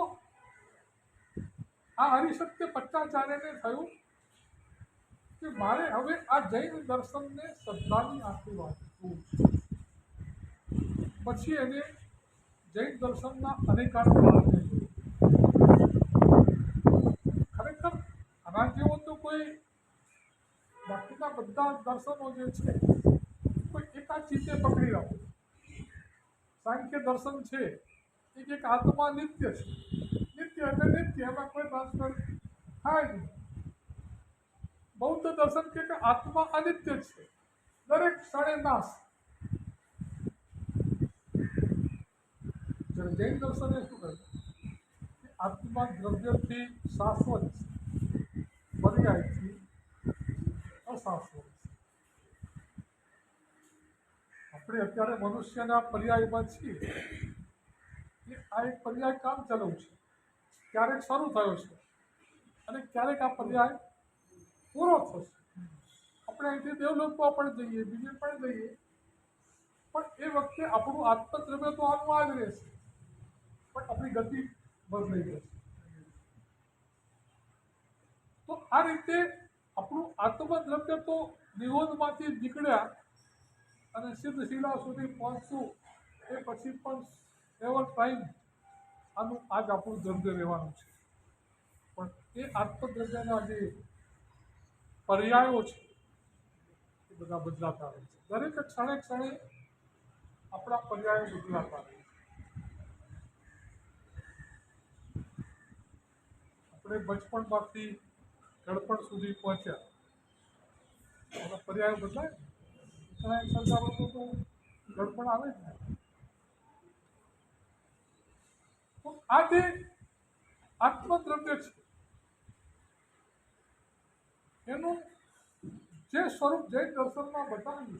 આ હરિસત્ય ભટ્ટાચાર્યને થયું કે મારે હવે આ જૈન દર્શનને શ્રદ્ધાની આંખે વાંચવું છે. પછી એને જૈન દર્શનના અનેકાંત માર્ગને ખરેખર આના જેવો તો કોઈ બાકીના બધા દર્શનો જે છે કોઈ એકાદ ચીતે પકડી રાખો. સાંખ્ય દર્શન છે એક આત્મા નિત્ય છે. નિત્ય એટલે નિત્ય, એમાં કોઈ ટ્રાન્સફર થાય નહીં. બૌદ્ધ દર્શન કે આત્મા અનિત્ય છે, દરેક ક્ષણે નાશ. જ્યારે જૈન દર્શને શું કહ્યું કે આત્મા દ્રવ્યથી શાશ્વત છે, પર્યાયથી અશાશ્વત છે. આપણે અત્યારે મનુષ્યના પર્યાયમાં છીએ. આ એક પર્યાય કામ ચાલુ છે, ક્યારેક શરૂ થયો છે અને ક્યારેક આ પર્યાય પૂરો થશે. આપણે અહીંથી દેવલોકમાં પણ જઈએ, બીજે પણ જઈએ, પણ એ વખતે આપણું આત્મદ્રવ્ય તો આનું આ જ રહેશે, પણ આપણી ગતિ બદલાઈ જશે. તો આ રીતે આપણું આત્મદ્રવ્ય તો નિરોધમાંથી નીકળ્યા અને સિદ્ધ શિલા સુધી પહોંચશું એ પછી પણ એવર ટાઈમ આનું આ જ આપણું દ્રવ્ય રહેવાનું છે. પણ એ આત્મદ્રવ્યના જે પર્યાયો છે એ બધા બદલાતા રહે છે. દરેક ક્ષણે ક્ષણે આપણા પર્યાયો બદલાતા રહે છે. આપણે બચપણમાંથી ગળપણ સુધી પહોંચ્યા, આપણા પર્યાયો બદલાય. ઘણા સરકારો તો ગળપણ આવે જ ને. તો આ જે આત્મદ્રવ્ય છે એનું જે સ્વરૂપ જૈન દર્શનમાં બતાવ્યું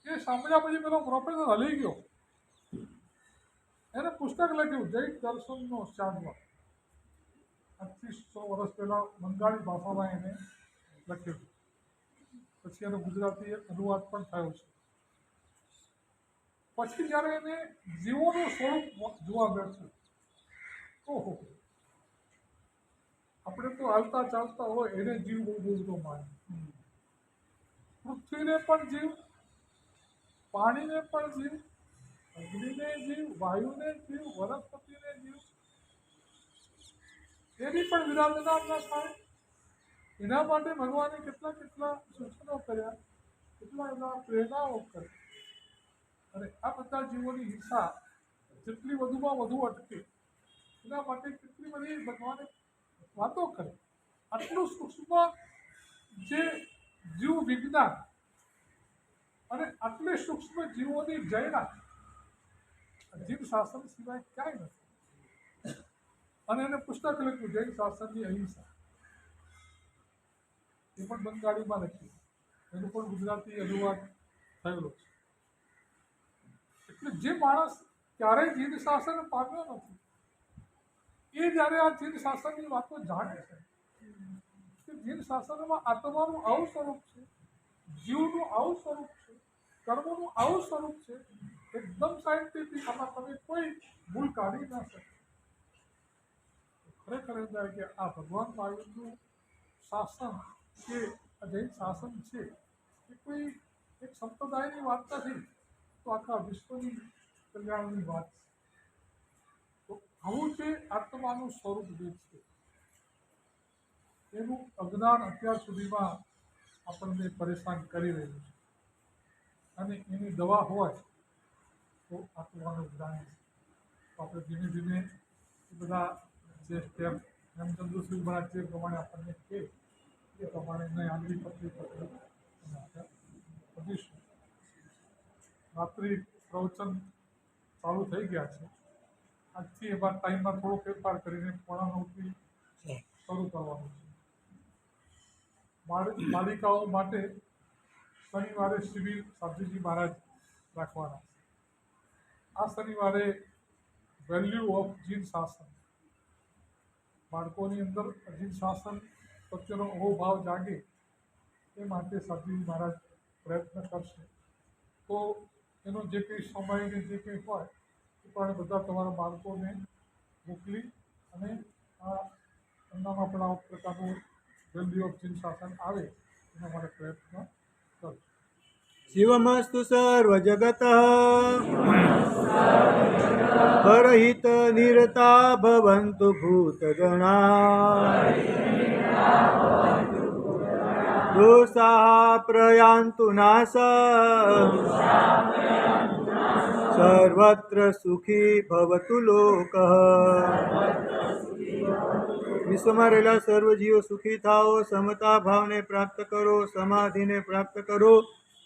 છે એ સાંભળ્યા પછી પેલો પ્રોફેસર હલી ગયો. એને પુસ્તક લખ્યું જૈન દર્શનનો શાનવા. 2500 વર્ષ પહેલાં બંગાળી ભાષામાં એને લખ્યું. પછી એનો ગુજરાતી અનુવાદ પણ થયો છે. પછી જ્યારે એને જીવોનું સ્વરૂપ જોવા બેઠું, ઓહો, આપણે તો હાલતા ચાલતા હોય એને જીવ બહુ બોલતો માને. પૃથ્વીને પણ જીવ, પાણીને પણ જીવ, અગ્નિને જીવ, વાયુને જીવ, વનસ્પતિને જીવ, એની પણ વિરાધના ન થાય. એના માટે ભગવાને કેટલા કેટલા સૂચનો કર્યા. પરમાત્મા એના પ્રેરણાઓ કરે અને આ બધા જીવોની હિંસા જેટલી વધુમાં વધુ અટકે એના માટે કેટલી બધી ભગવાને વાતો કરી. આટલું સૂક્ષ્મ જે જીવ વિજ્ઞાન અને આટલી સૂક્ષ્મ જીવોની જયના જૈન શાસન સિવાય ક્યાંય નથી. અને એને પુસ્તક લખ્યું જૈન શાસનની અહિંસા, એ પણ બંગાળીમાં લખ્યું, એનું પણ ગુજરાતી અનુવાદ થયેલો છે. એટલે જે માણસ ક્યારેય જૈન શાસન પામ્યો નથી એ જ્યારે આ જૈન શાસનની વાતો જાણે છે કે જૈન શાસનમાં આત્માનું આવું સ્વરૂપ છે, જીવનું આવું સ્વરૂપ છે, કર્મનું આવું સ્વરૂપ છે, એકદમ સાયન્ટિફિક, આમાં તમે કોઈ ભૂલ કાઢી ના શકો. ખરેખર એમ થાય કે આ ભગવાન મહાવીરનું શાસન કે જૈન શાસન છે એ કોઈ એક સંપ્રદાયની વાત નથી, તો આખા વિશ્વની કલ્યાણની વાત છે. તો આવું જે આત્માનું સ્વરૂપ જે છે એનું અજ્ઞાન અત્યાર સુધીમાં આપણને પરેશાન કરી રહ્યું છે અને એની દવા હોય તો આત્માનું જ્ઞાન છે. તો આપણે ધીમે ધીમે એ બધા જે સ્ટેપ હેમચંદ્રસિંહ મહારાજ જે પ્રમાણે આપણને કહે એ પ્રમાણે નહીં આંગળી પકડી અને આપણે કરીશું. રાત્રિ પ્રવચન ચાલુ થઈ ગયા છે. આજથી એમાં ટાઈમમાં થોડો ફેરફાર કરીને 9:30થી શરૂ કરવાનું છે. બાલિકાઓ માટે શનિવારે શિબિર સાબજીજી મહારાજ રાખવાના છે. આ શનિવારે વેલ્યુ ઓફ જૈન શાસન, બાળકોની અંદર જૈન શાસન પ્રત્યેનો અહોભાવ જાગે એ માટે સાબજીજી મહારાજ પ્રયત્ન કરશે. તો એનો જે કંઈ સમય ને જે કંઈ હોય એ પણ બધા તમારા બાળકોને મોકલી અને આ એમનામાં પણ આ પ્રકારનું વેલ્યુ ઓફ જૈન શાસન આવે એના માટે પ્રયત્ન કરજો. શિવમસ્તુ સર્વજગત પરહિત નિરતા ભવન્તુ ભૂતગણા દોષાઃ પ્રયાન્તુ નાશ સર્વત્ર સુખી ભવતુ લોકઃ. વિશ્વમાં રહેલા સર્વ જીવો સુખી થાઓ, સમતા ભાવને પ્રાપ્ત કરો, સમાધિને પ્રાપ્ત કરો,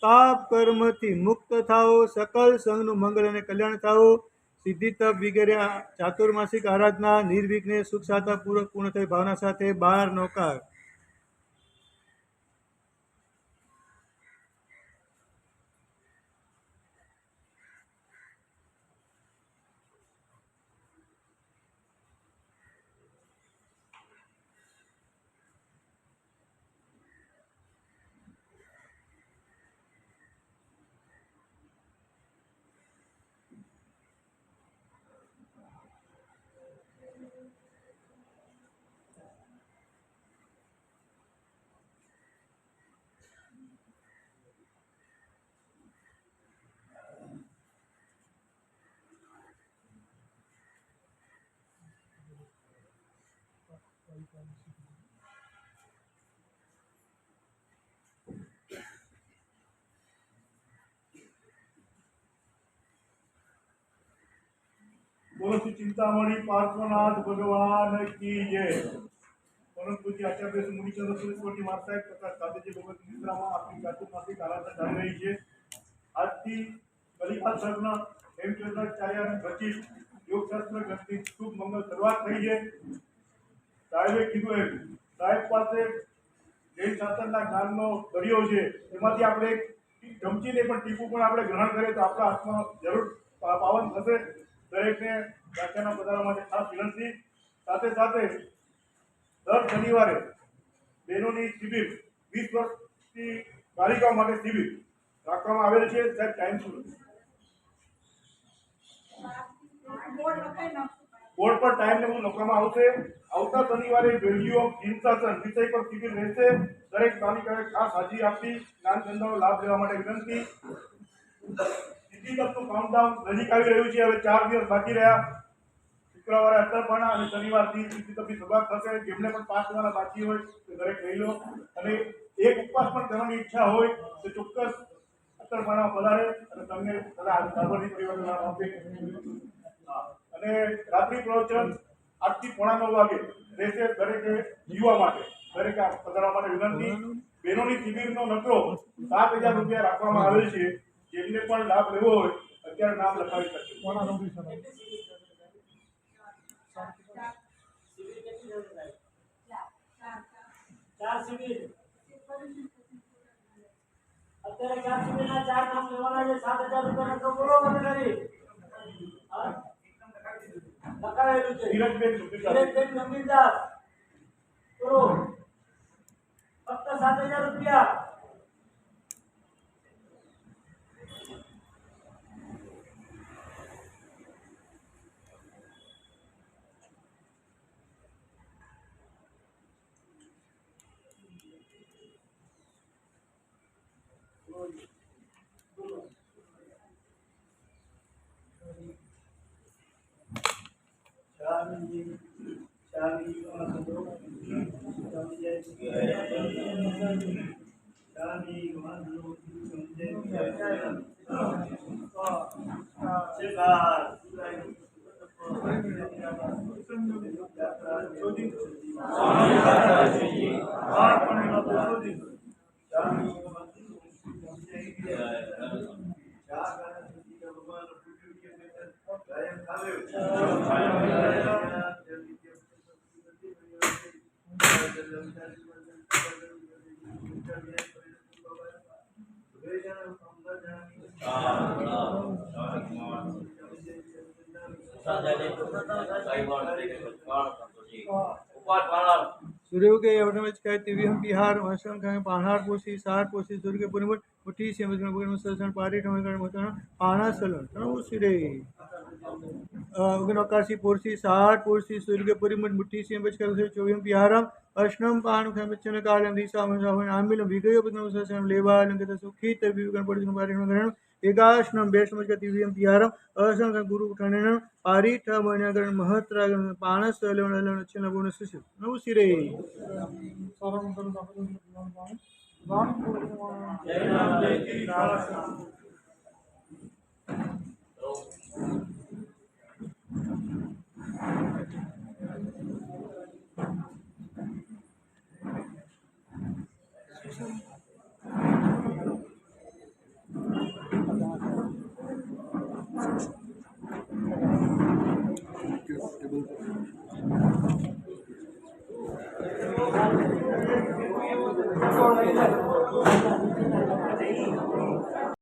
પાપ કર્મથી મુક્ત થાઓ, સકલ સંઘનું મંગળ અને કલ્યાણ થાઓ, સિદ્ધિ તપ વગેરે ચાતુર્માસિક આરાધના નિર્વિઘ્ને સુખ સાધનાપૂર્વક પૂર્ણ થઈ ભાવના સાથે 12 નોકાર. બોલો શ્રી ચિંતામણી પાર્શ્વનાથ ભગવાન કી જય. પરમ પૂજ્ય આચાર્ય શ્રી મુનિચંદ્ર સરસ્વતી મહારાજ સાહેબ તથા દાદાજી ભગવત નિદ્રામાં આપણી ચાતુર્માસિક આરાધના ચાલી રહી છે. આજથી કલિકાલ સર્ગના હેમચંદ્રાચાર્ય અને રચિત યોગશાસ્ત્ર ગ્રંથની શુભ મંગળ શરૂઆત થઈ છે. સાહેબે કીધું એમ સાહેબ પાસે જૈન શાસ્ત્રના જ્ઞાનનો દરિયો છે, એમાંથી આપણે એક ચમચીને પણ ટીપું પણ આપણે ગ્રહણ કરીએ તો આપણા હાથમાં જરૂર પાવન થશે. દરેકને વ્યાખ્યાના પધારવા માટે ખાસ વિનંતી. સાથે સાથે દર શનિવારે બહેનોની શિબિર 20 વર્ષથી બાલિકાઓ માટે શિબિર રાખવામાં આવેલ છે. સાહેબ ટાઈમ શું? બોર્ડ પર ટાઈમ ને બધું લખવામાં આવશે. આવતા શનિવારે વેલ્યુ ઓફ જૈન શાસન વિષય પર શિબિર રહેશે. દરેક બાલિકાએ ખાસ હાજરી આપી જ્ઞાન ધંધાનો લાભ લેવા માટે વિનંતી. સિદ્ધિતપનું કાઉન્ટડાઉન નજીક આવી રહ્યું છે. હવે 4 દિવસ બાકી રહ્યા. શુક્રવારે અત્તરપાણા અને શનિવારથી સિદ્ધિતપની શરૂઆત થશે. જેમને પણ 5 બાકી હોય તો દરેક લઈ લો. અને એક ઉપવાસ પણ કરવાની ઈચ્છા હોય તો ચોક્કસ સત્તરમાળામાં પધારે અને તમને સદા સાબરજી પરિવારનું નામ આપે. અને રાત્રિ પ્રવચન 8 થી પોણા 9 વાગે રહેશે દરેકે યુવા માટે. દરેકે પધારવા માટે વિનંતી. બહેનોની શિબિરનો નકરો 7,000 રૂપિયા રાખવામાં આવેલ છે. જેમને પણ લાભ લેવો હોય અત્યારે નામ લખાવી શકે. કોના નોટિસ શિબિર કેટલી જગ્યાએ થાય? 4 શિબિર. અત્યારે 4 શિબિરના 4 નામ લેવાના છે. 7,000 રૂપિયા નકરો બોલો કરી લખાવેલું છે. ધીરજબેન ગંભીરદાસ બોલો ફક્ત 7,000 રૂપિયા. सूर्य के अवनवच कह तिविहम बिहार वसन कह पाहार पोसी सार पोसी सूर्य के पुनमट मुठी से मजन बगन ससन पारी ठमकन मतन पाना सलन तनो सिरे उगनकासी पोरसी सार पोरसी सूर्य के पुरिमट मुठी से बच कर चोविहम बिहारम अष्टम पान खम बच्चन कालम दिशा में आमिलम विगयो बदन ससन लेवा लंगत सुखी तबि उगन पड़ पारी ठमकन एकाशनम बेस्ट मज तिवियम बिहारम असन गुरु ठनन पारी ठमनगन महत्रागन पानस लेवन लेवन छिन गुण सुसु नव सिरे સારામાં રામ જય રામ જય શ્રી રામ. Thank you.